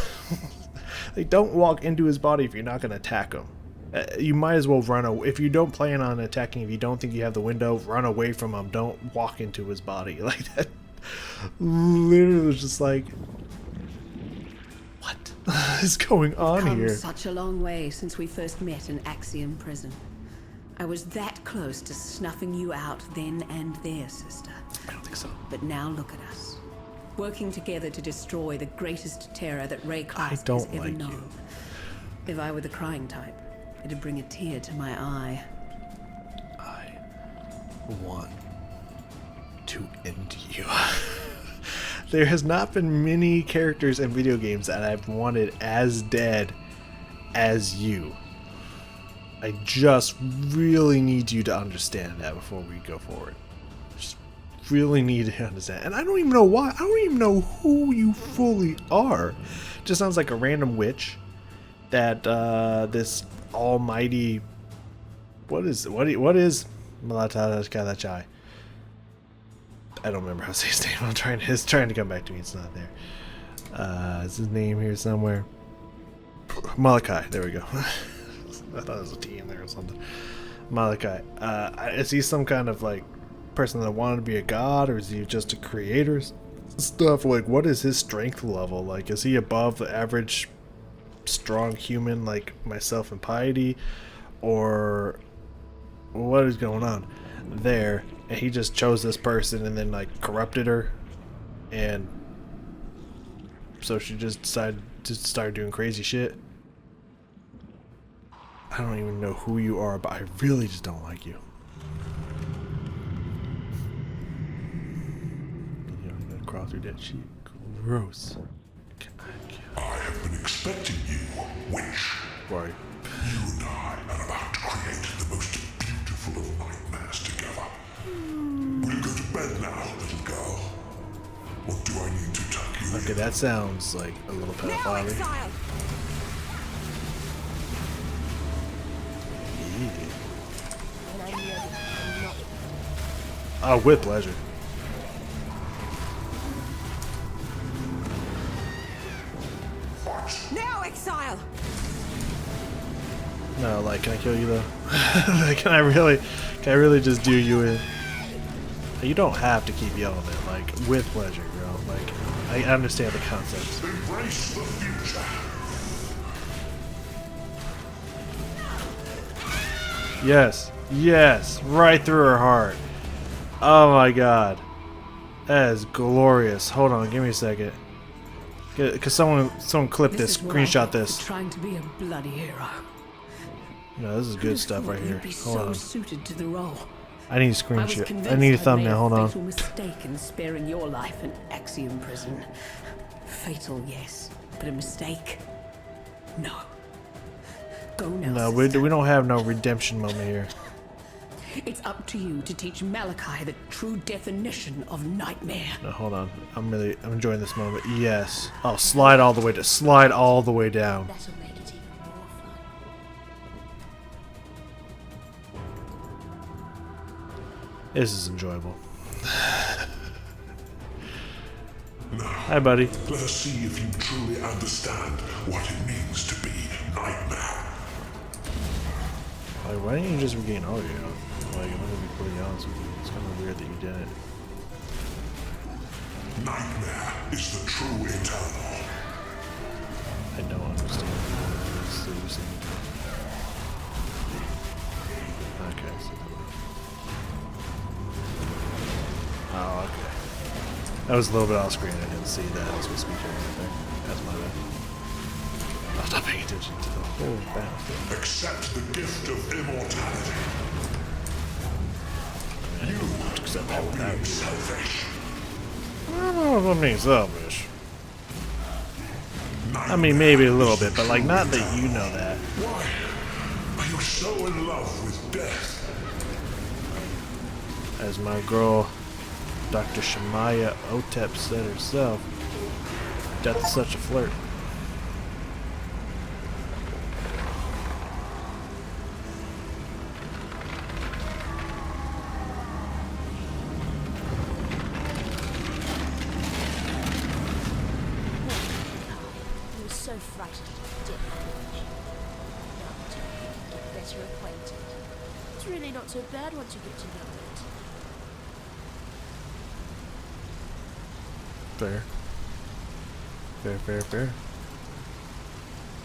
Like, don't walk into his body if you're not going to attack him. You might as well run away. If you don't plan on attacking, if you don't think you have the window, run away from him. Don't walk into his body. Like, that literally was just like, what is going on here? Such a long way since we first met in Axiom Prison. I was that close to snuffing you out then and there, sister. I don't think so. But now look at us, working together to destroy the greatest terror that Rayclass I has don't ever like known. you. If I were the crying type, it'd bring a tear to my eye. I want to end you. there has not been many characters in video games that I've wanted as dead as you. I just really need you to understand that before we go forward. Just really need to understand. And I don't even know why. I don't even know who you fully are. Just sounds like a random witch that this almighty... What is Malatai? I don't remember how to say his name. It's trying to come back to me. It's not there. Is his name here somewhere? Malachi. There we go. I thought there was a T in there or something. Malachi. Is he some kind of like person that wanted to be a god, or is he just a creator? Stuff like, what is his strength level? Like, is he above the average strong human like myself and Piety, or what is going on there? And he just chose this person and then like corrupted her, and so she just decided to start doing crazy shit. I don't even know who you are, but I really just don't like you. You're gonna crawl through that sheet. Gross. I have been expecting you, witch. Why? You and I are about to create the most beautiful of nightmares together. We'll go to bed now, little girl. Or do I need to tuck you Okay, in? that sounds like a little pedophile. Exile! And I'm ready. I'm not. Oh, with pleasure. Now, Exile! No, like, can I kill you though? Like, can I really just do you in? You don't have to keep yelling it. Like, with pleasure, bro. Like, I understand the concepts. Embrace the future. Yes, yes, right through her heart. Oh my god, that is glorious. Hold on, give me a second. Cause someone clip this, is what I screenshot get this. for trying to be a bloody hero. No, this is good stuff right here. You'd be Hold so on, suited to the role. I need a I was screenshot. convinced I need a I'd thumbnail. made Hold a on. fatal mistake in sparing your life in Axiom prison. Fatal, yes, but a mistake. No. Go now. No, we sister. don't have no redemption moment here. It's up to you to teach Malachi the true definition of nightmare. No, hold on. I'm enjoying this moment. Yes. Oh, slide all the way down. Slide all the way down. That'll make it even more fun. This is enjoyable. Hi, buddy. Let us see if you truly understand what it means to be nightmare. Like, why didn't you just regain all your health? Like, I'm gonna be completely honest with you. It's kind of weird that you didn't. Nightmare is the true eternal. I don't understand. Seriously. Okay, so oh, okay. That was a little bit off screen. I didn't see that. I was supposed to be doing anything. That's my bad. I was not paying attention to the whole battlefield. Accept the gift of immortality. You Accept that are without being you. selfish. I don't know if I'm being selfish. I mean, maybe a little bit, but like, not that you know that. Why are you so in love with death? As my girl, Dr. Shemaya Otep said herself, death is such a flirt. He was so frightened of death. But you get better acquainted. It's really not so bad once you get to know it. Fair. Fair, fair, fair.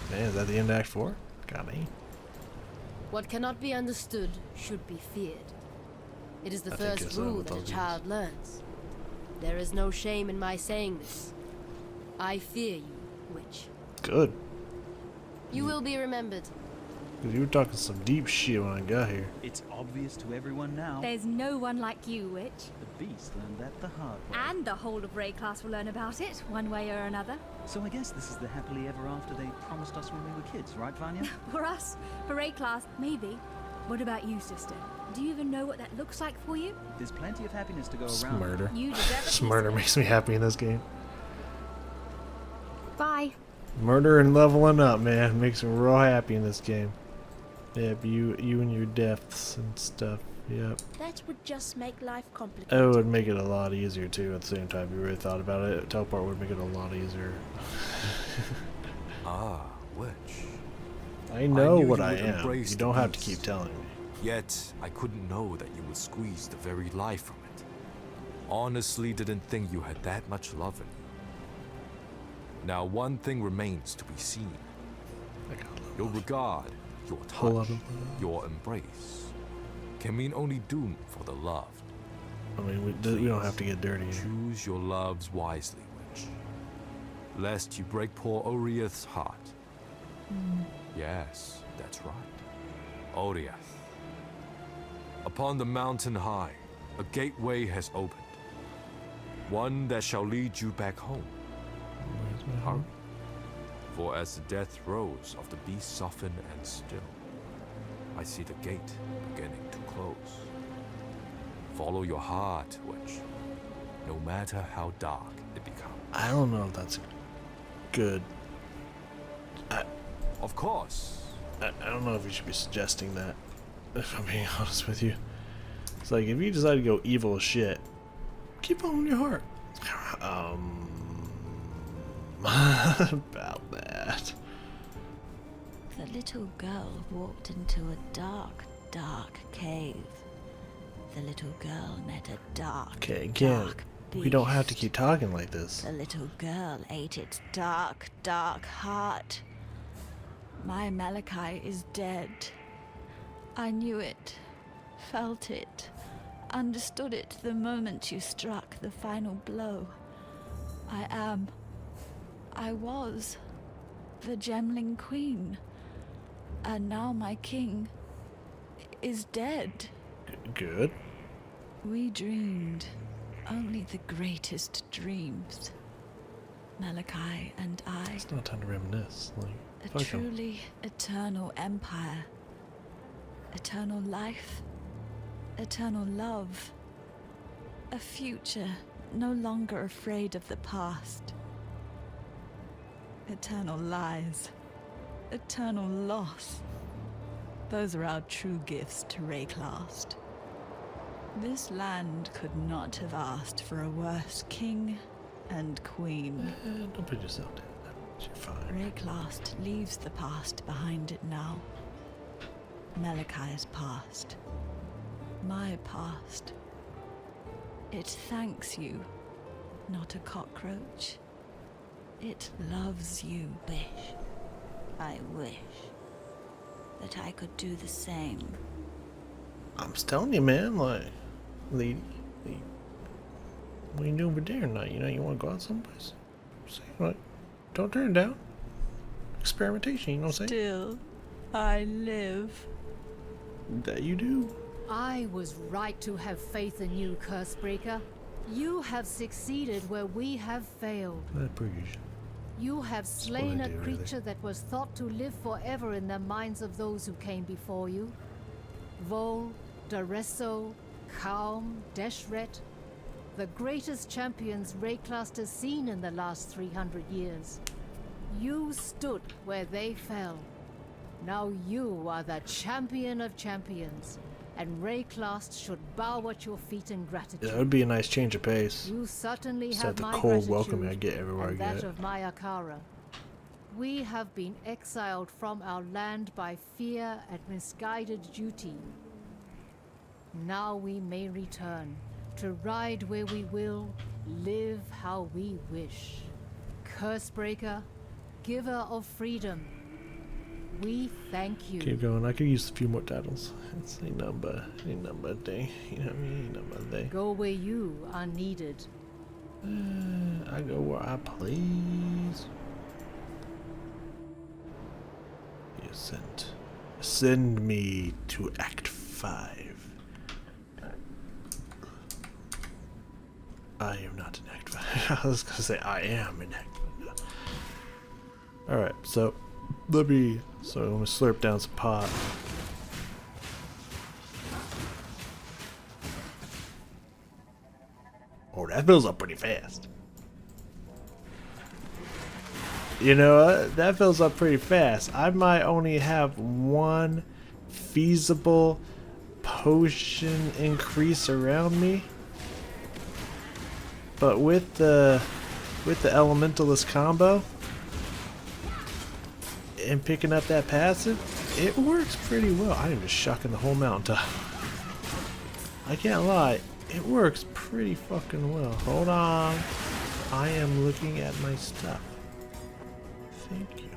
Man, is that the end of Act 4? Got me. What cannot be understood should be feared. It is the I think first it's, rule with that all a these. child learns. There is no shame in my saying this. I fear you, witch. Good. You will be remembered. Because you were talking some deep shit when I got here. It's obvious to everyone now. There's no one like you, Witch. The beast learned that the hard way. And the whole of Ray class will learn about it, one way or another. So I guess this is the happily ever after they promised us when we were kids, right, Vanya? For us, for Ray class, maybe. What about you, sister? Do you even know what that looks like for you? There's plenty of happiness to go It's around. murder. You deserve it. Murder makes me happy in this game. Bye. Murder and leveling up, man, makes me real happy in this game. Yep, you and your deaths and stuff. Yep. That would just make life complicated. Oh, it would make it a lot easier too. At the same time, if you really thought about it, teleport would make it a lot easier. Ah, Witch. I know knew what you I would am. embrace You the don't have to beast. keep telling me. Yet, I couldn't know that you would squeeze the very life from it. Honestly, didn't think you had that much love in you. Now, one thing remains to be seen. I got love. Your regard, your Whole lot touch, of love. your embrace can mean only doom for the loved. I mean, we don't have to get dirty here. Choose your loves wisely, Witch. Lest you break poor Oriath's heart. Yes, that's right. Oriath. Upon the mountain high, a gateway has opened. One that shall lead you back home. Where's my Hurry. home? For as the death throes of the beast soften and still, I see the gate beginning to close. Follow your heart, Witch, no matter how dark it becomes. I don't know if that's good. Of course. I don't know if you should be suggesting that, if I'm being honest with you. It's like, if you decide to go evil as shit, keep following your heart. About that. The little girl walked into a dark, dark cave. The little girl met a dark, Okay, again, dark we don't have to beast. keep talking like this. The little girl ate its dark, dark heart. My Malachi is dead. I knew it, felt it, understood it the moment you struck the final blow. I was the Gemling Queen, and now my king is dead. Good. We dreamed only the greatest dreams. Malachi and I, It's not time to reminisce. Like, a fuck 'em. truly eternal empire. Eternal life. Eternal love. A future no longer afraid of the past. Eternal lies. Eternal loss. Those are our true gifts to Rayclast. This land could not have asked for a worse king and queen. Don't put yourself down. You're fine. Rayclast leaves the past behind it now. Malachi's past. My past. It thanks you, not a cockroach. It loves you. I wish that I could do the same. I'm just telling you, man. Like, lady, what are you doing over there tonight? You know, you want to go out someplace? Say, like, don't turn it down. Experimentation, you know what I'm saying? Still, I live. That you do. I was right to have faith in you, Cursebreaker. You have succeeded where we have failed. That proves. You have slain I a do, really. creature that was thought to live forever in the minds of those who came before you. Vol, Daresso, Kaum, Deshret, the greatest champions Rayclast has seen in the last 300 years. You stood where they fell. Now you are the champion of champions, and Rayclast should bow at your feet in gratitude. Yeah, that would be a nice change of pace. You certainly Instead have of the my cold gratitude welcome I get everywhere I and that get. of my Akara. We have been exiled from our land by fear and misguided duty. Now we may return to ride where we will, live how we wish. Cursebreaker, giver of freedom, we thank you. Keep going. I could use a few more titles. It's a number day. You know what I mean? Number day. Go where you are needed. I go where I please. The Ascent. Send me to Act 5. I am not in Act 5. I was gonna say I am in Act 5. Alright, so I'm gonna slurp down some pot. Oh, that fills up pretty fast. You know what? That fills up pretty fast. I might only have one feasible potion increase around me. But with the Elementalist combo and picking up that passive, it works pretty well. I am just shucking the whole mountaintop. I can't lie, it works pretty fucking well. Hold on. I am looking at my stuff. Thank you.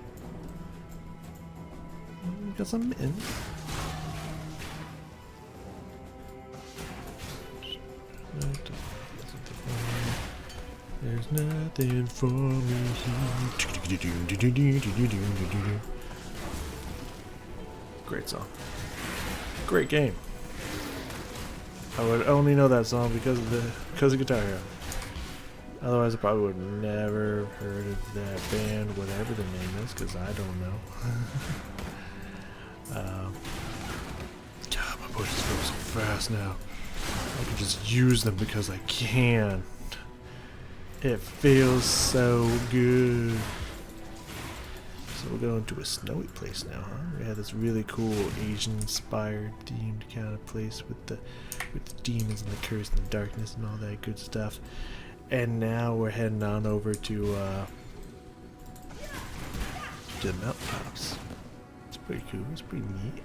Because I'm in. There's nothing for me here. Great song. Great game. I would only know that song because of Guitar Hero. Otherwise, I probably would have never heard of that band, whatever the name is, because I don't know. God, my pushes go so fast now. I can just use them because I can. It feels so good. So we're going to a snowy place now, huh? We have this really cool Asian-inspired themed kind of place with the demons and the curse and the darkness and all that good stuff. And now we're heading on over to the mountaintops. It's pretty cool. It's pretty neat.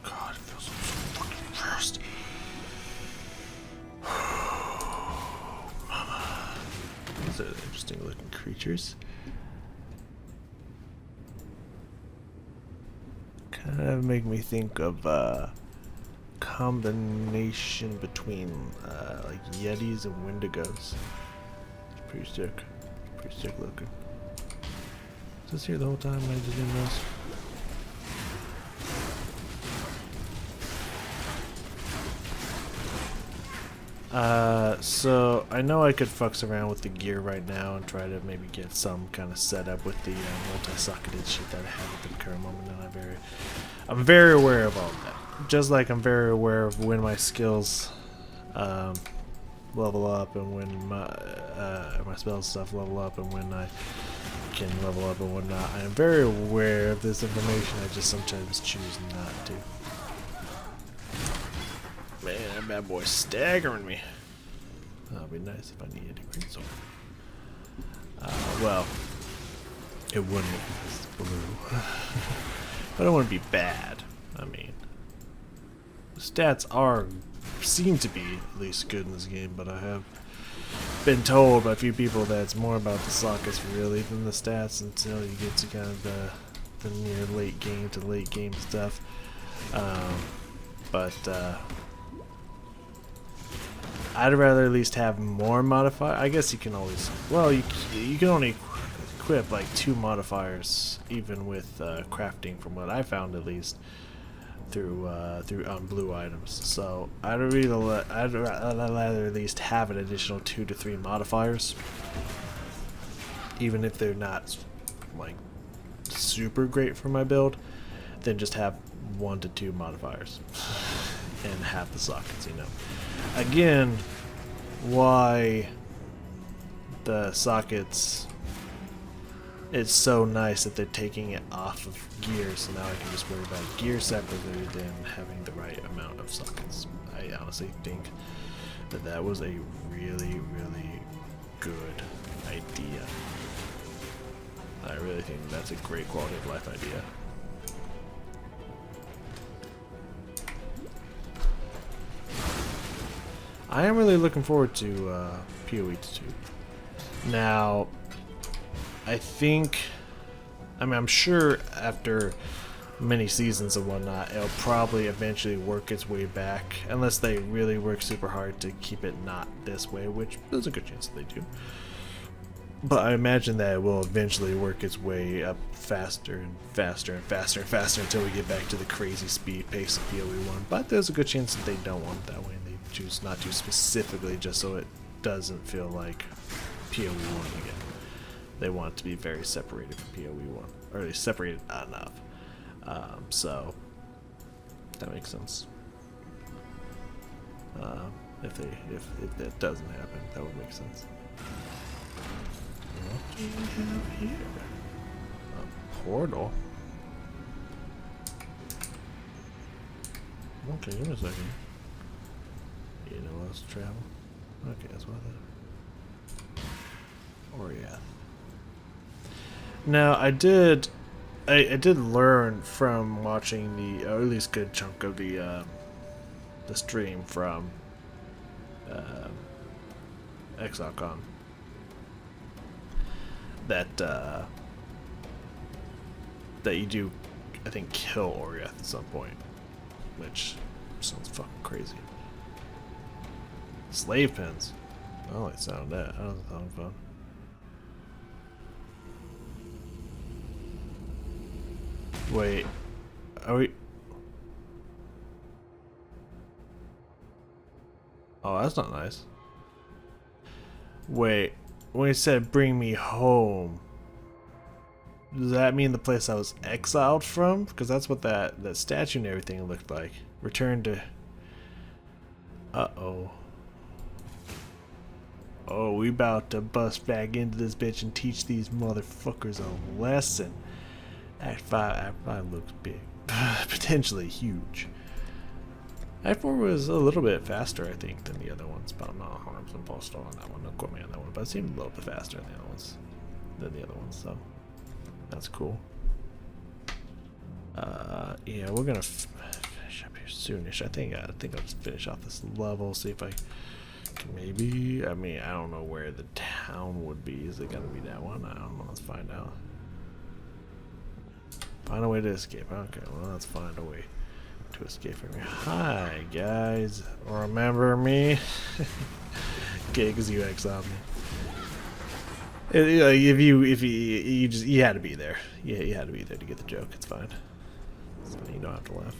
God, it feels so fucking fast. Mama. These are interesting looking creatures. Kind of make me think of combination between like Yetis and Wendigos. It's pretty sick. Pretty sick looking. Is this here the whole time? I just didn't notice. So I know I could fucks around with the gear right now and try to maybe get some kind of setup with the multi-socketed shit that I have at the current moment, and I'm very aware of all that. Just like I'm very aware of when my skills level up and when my spell stuff level up and when I can level up and whatnot. I am very aware of this information. I just sometimes choose not to. Man, that bad boy's staggering me. That'd be nice if I needed a great sword. Well, it wouldn't if it's blue. But it wouldn't be bad. I mean, the stats seem to be at least good in this game, but I have been told by a few people that it's more about the sockets really than the stats until you get to kind of the near late game to late game stuff. I'd rather at least have more modifier. I guess you can always, well, you can only equip like 2 modifiers even with crafting, from what I found at least, through on blue items. So I'd rather at least have an additional 2 to 3 modifiers, even if they're not like super great for my build, than just have 1 to 2 modifiers and have the sockets, you know. Again, why the sockets, it's so nice that they're taking it off of gear, so now I can just worry about gear separately than having the right amount of sockets. I honestly think that was a really, really good idea. I really think that's a great quality of life idea. I am really looking forward to PoE 2. Now, I'm sure after many seasons and whatnot, it'll probably eventually work its way back, unless they really work super hard to keep it not this way, which there's a good chance that they do. But I imagine that it will eventually work its way up faster and faster and faster and faster until we get back to the crazy speed pace of PoE 1. But there's a good chance that they don't want it that way and they choose not to specifically just so it doesn't feel like PoE 1 again. They want it to be very separated from PoE 1, or at least separated enough. So that makes sense. If that doesn't happen, that would make sense. What do we have here? A portal. Okay, give me a second. You know let's travel. Okay, that's what that. Or yeah. Now I did learn from watching the, or at least good chunk of the stream from ExileCon that that you do, I think, kill Oriath at some point, which sounds fucking crazy. Slave pens. I don't like the sound of that. That doesn't sound fun. Wait, are we? Oh, that's not nice. Wait, when he said bring me home, does that mean the place I was exiled from? Because that's what that statue and everything looked like. Return to... Uh-oh. Oh, we about to bust back into this bitch and teach these motherfuckers a lesson. Act 5 looks big. Potentially huge. Act 4 was a little bit faster, I think, than the other ones, but I'm not 100% postal on that one. Don't quote me on that one, but it seemed a little bit faster than the other ones, so that's cool. Yeah, we're gonna finish up here soonish. I think I'll just finish off this level, see if I can maybe. I mean, I don't know where the town would be. Is it gonna be that one? I don't know. Let's find out. Find a way to escape. Okay, well, let's find a way to escape from here. Hi, guys. Remember me? Okay, because you exiled me. If you had to be there. Yeah, you had to be there to get the joke. It's fine. It's fine. You don't have to laugh.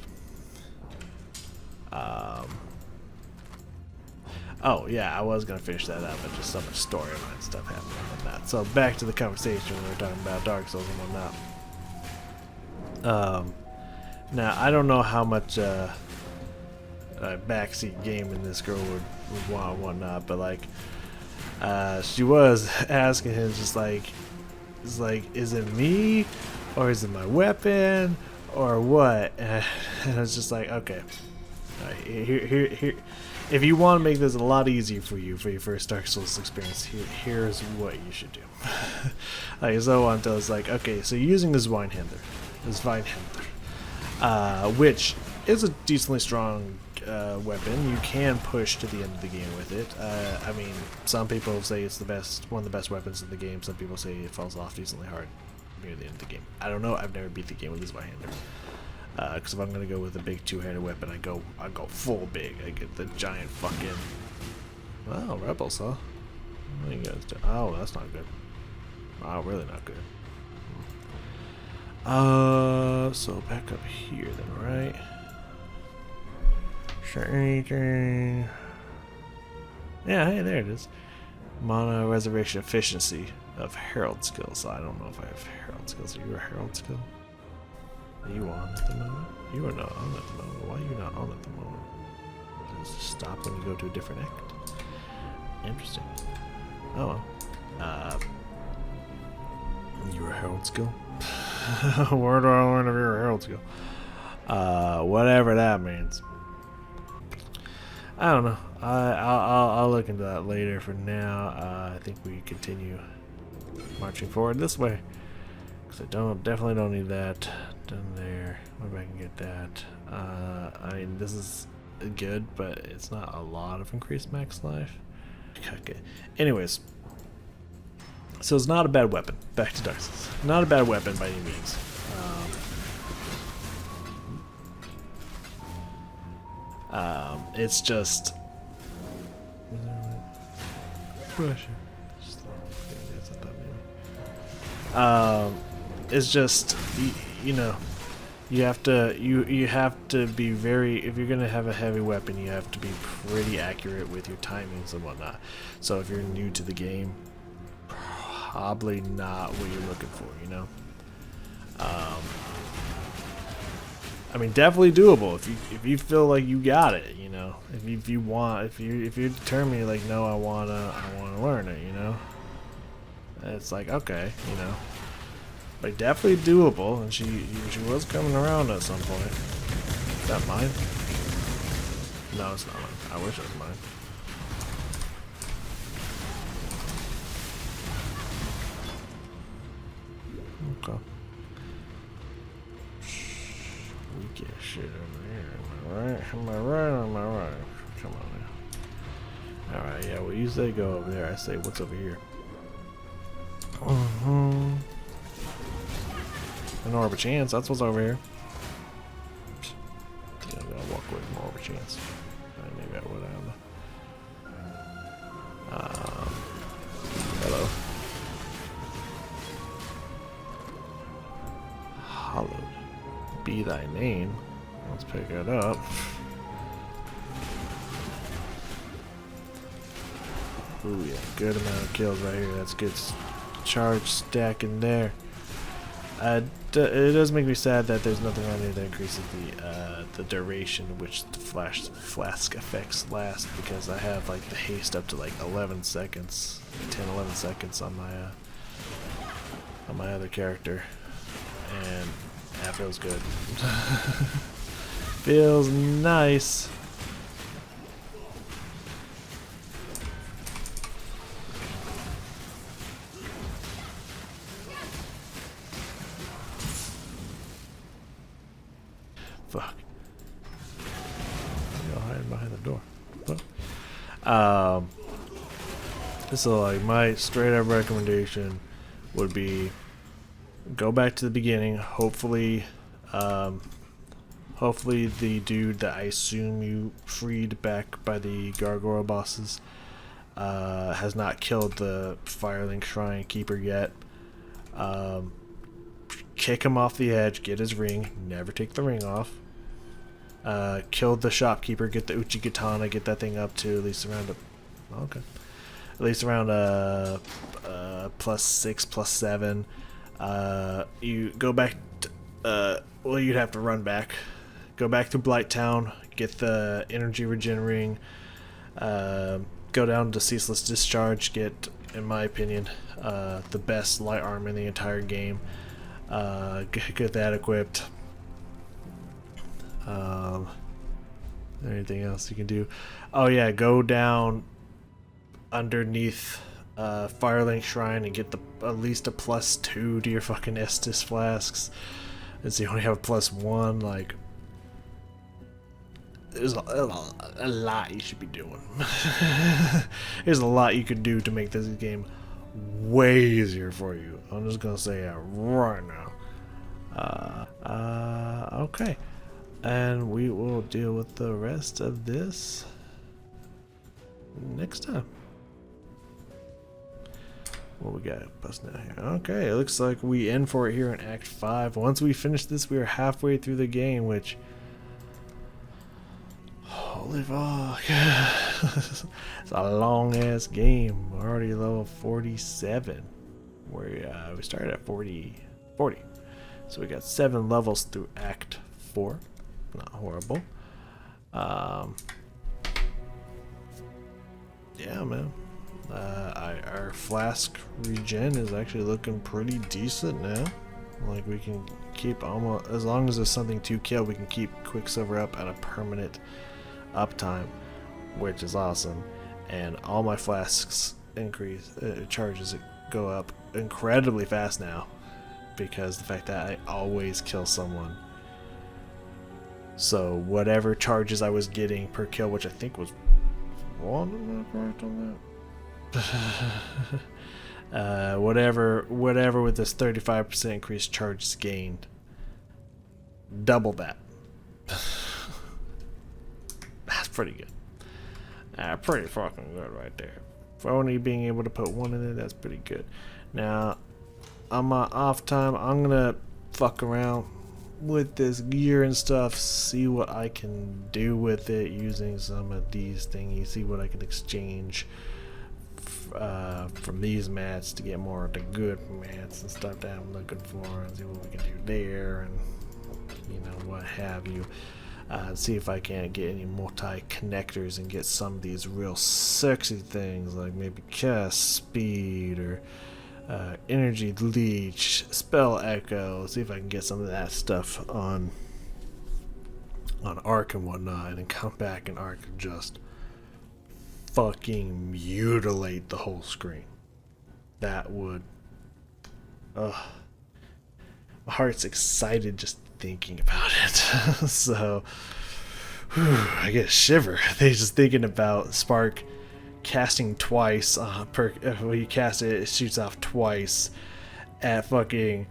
Oh yeah, I was gonna finish that up, but just so much storyline stuff happening on that. So back to the conversation when we were talking about Dark Souls and whatnot. Now I don't know how much backseat gaming this girl would want and whatnot, but like she was asking him just like, is it me or is it my weapon or what? And I was just like, okay, here. If you want to make this a lot easier for you for your first Dark Souls experience, here's what you should do. So until it's like, okay, so you're using this Vine Handler, which is a decently strong weapon. You can push to the end of the game with it. I mean, some people say it's one of the best weapons in the game. Some people say it falls off decently hard near the end of the game. I don't know. I've never beat the game with this Vine Handler. Because if I'm gonna go with a big two-handed weapon, I go full big. I get the giant fucking. Wow, rebels, huh? What are you guys doing? Oh, that's not good. Wow, really not good. So back up here then, right? Is there anything? Yeah, hey, there it is. Mana reservation efficiency of Herald skills. So I don't know if I have Herald skills. Are you a Herald skill? Are you on at the moment? You are not on at the moment. Why are you not on at the moment? Does it stop when you go to a different act? Interesting. Oh well. You're a Herald skill? Where do I learn if you're a Herald skill? Whatever that means. I don't know. I'll look into that later. For now, I think we continue marching forward this way. Because I definitely don't need that. Done there. Maybe I can get that. I mean, this is good, but it's not a lot of increased max life. Okay. Anyways. So it's not a bad weapon. Back to Dark Souls. Not a bad weapon by any means. It's just... Pressure. It's just you know, you have to be very, if you're gonna have a heavy weapon, you have to be pretty accurate with your timings and whatnot. So if you're new to the game, probably not what you're looking for, you know. I mean, definitely doable if you feel like you got it, you know. If you're determined, like, no, I wanna learn it, you know. It's like, okay, you know. But definitely doable, and she was coming around at some point. Is that mine? No, it's not mine. I wish it was mine. Okay. We get shit over here. Am I right? Am I right or am I right? Come on now. Alright, yeah, well, you say go over there. I say, what's over here? An orb of chance, that's what's over here. Yeah, I'm gonna walk away from orb of chance. Maybe I would have. Hello. Hallowed be thy name. Let's pick it up. Ooh, yeah, good amount of kills right here. That's good charge stack in there. It does make me sad that there's nothing on here that increases the duration in which the flask effects last, because I have like the haste up to like 11 seconds, 10-11 seconds on my other character, and that feels good. Feels nice. Fuck. Y'all hiding behind the door. So like my straight up recommendation would be go back to the beginning. Hopefully the dude that I assume you freed back by the gargoyle bosses has not killed the Firelink Shrine Keeper yet. Kick him off the edge, get his ring, never take the ring off. Kill the shopkeeper, get the Uchigatana, get that thing up to at least around at least around +6, +7. You go back well, you'd have to run back. Go back to Blight Town, get the energy regen ring, go down to Ceaseless Discharge, get, in my opinion, the best light arm in the entire game. Get that equipped. Anything else you can do? Oh yeah, go down underneath Firelink Shrine and get at least a +2 to your fucking Estus flasks. And so you only have a +1. Like, there's a lot you should be doing. There's a lot you could do to make this game way easier for you. I'm just gonna say it right now. Okay, and we will deal with the rest of this next time. What we got busting out here? Okay, it looks like we end for it here in Act 5. Once we finish this, we are halfway through the game, which, holy fuck, it's a long ass game. We're already level 47. We started at 40, so we got 7 levels through Act 4. Not horrible. Yeah, man. Our flask regen is actually looking pretty decent now. Like, we can keep almost, as long as there's something to kill, we can keep Quicksilver up at a permanent uptime, which is awesome. And all my flasks charges go up incredibly fast now, because the fact that I always kill someone. So whatever charges I was getting per kill, which I think was 1, am I correct on that? Whatever with this 35% increased charges gained, double that. That's pretty good. Pretty fucking good right there. For only being able to put 1 in there, that's pretty good. Now, on my off time, I'm gonna fuck around with this gear and stuff, see what I can do with it using some of these thingies, see what I can exchange from these mats to get more of the good mats and stuff that I'm looking for, and see what we can do there, and you know, what have you. See if I can't get any multi-connectors and get some of these real sexy things, like maybe cast speed or energy leech, spell echo. See if I can get some of that stuff on Arc and whatnot, and then come back in Arc and just fucking mutilate the whole screen. That would, my heart's excited just thinking about it. So I get a shiver. They just thinking about Spark casting twice per when you cast it, it shoots off twice at fucking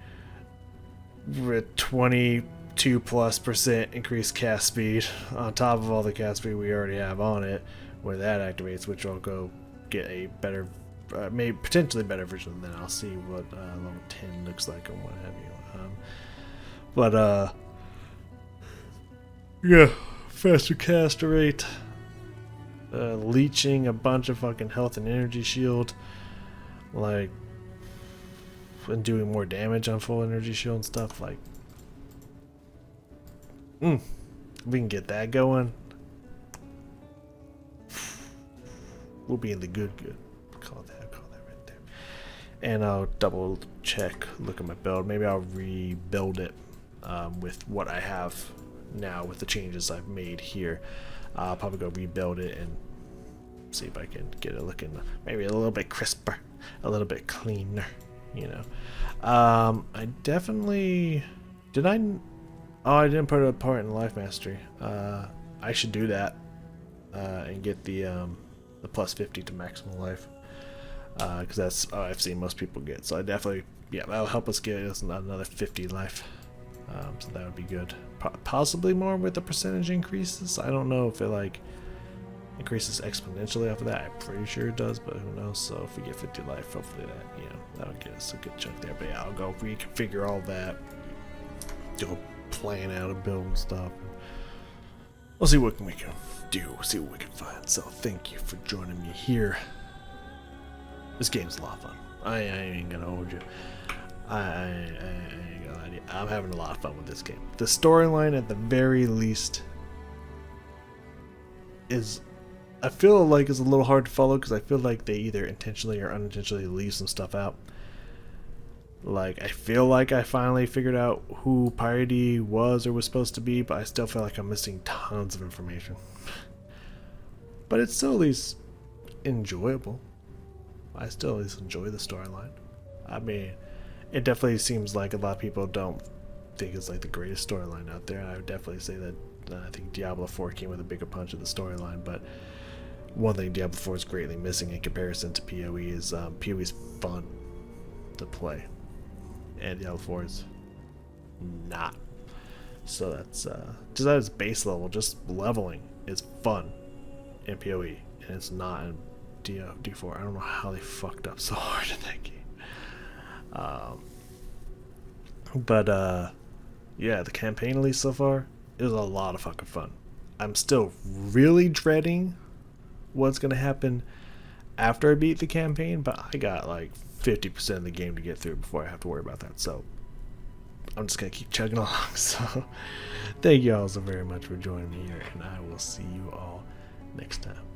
22+% increased cast speed on top of all the cast speed we already have on it. Where that activates, which I'll go get a better, maybe potentially better version. Then I'll see what level 10 looks like and what have you. Yeah, faster cast rate, leeching a bunch of fucking health and energy shield, like, and doing more damage on full energy shield and stuff. Like, we can get that going. We'll be in the good. Call that right there. And I'll double check, look at my build. Maybe I'll rebuild it with what I have now with the changes I've made here. I'll probably go rebuild it and see if I can get it looking maybe a little bit crisper, a little bit cleaner, you know. I definitely I didn't put a part in Life Mastery. I should do that and get the plus 50 to maximum life, because that's I've seen most people get. So I definitely, yeah, that'll help us get us another 50 life. So that would be good. Possibly more with the percentage increases. I don't know if it like increases exponentially after that. I'm pretty sure it does, but who knows. So if we get 50 life, hopefully that, you know, that'll get us a good chunk there. But yeah, I'll go reconfigure all that, go plan out a build and stuff. We'll see what we can do, see what we can find. So thank you for joining me here. This game's a lot of fun. I ain't gonna hold you. I ain't gonna lie to you. I'm having a lot of fun with this game. The storyline, at the very least, is, I feel like, is a little hard to follow, because I feel like they either intentionally or unintentionally leave some stuff out. Like, I feel like I finally figured out who Piety was or was supposed to be, but I still feel like I'm missing tons of information. But it's still at least enjoyable. I still at least enjoy the storyline. I mean, it definitely seems like a lot of people don't think it's like the greatest storyline out there. I would definitely say that I think Diablo 4 came with a bigger punch of the storyline, but one thing Diablo 4 is greatly missing in comparison to PoE is PoE is fun to play, and Diablo 4 is not. So that's just at its base level, just leveling is fun in PoE, and it's not in D4. I don't know how they fucked up so hard in that game. But yeah, the campaign, at least so far, is a lot of fucking fun. I'm still really dreading what's gonna happen after I beat the campaign, but I got like 50% of the game to get through before I have to worry about that. So I'm just gonna keep chugging along. So thank you all so very much for joining me here, and I will see you all next time.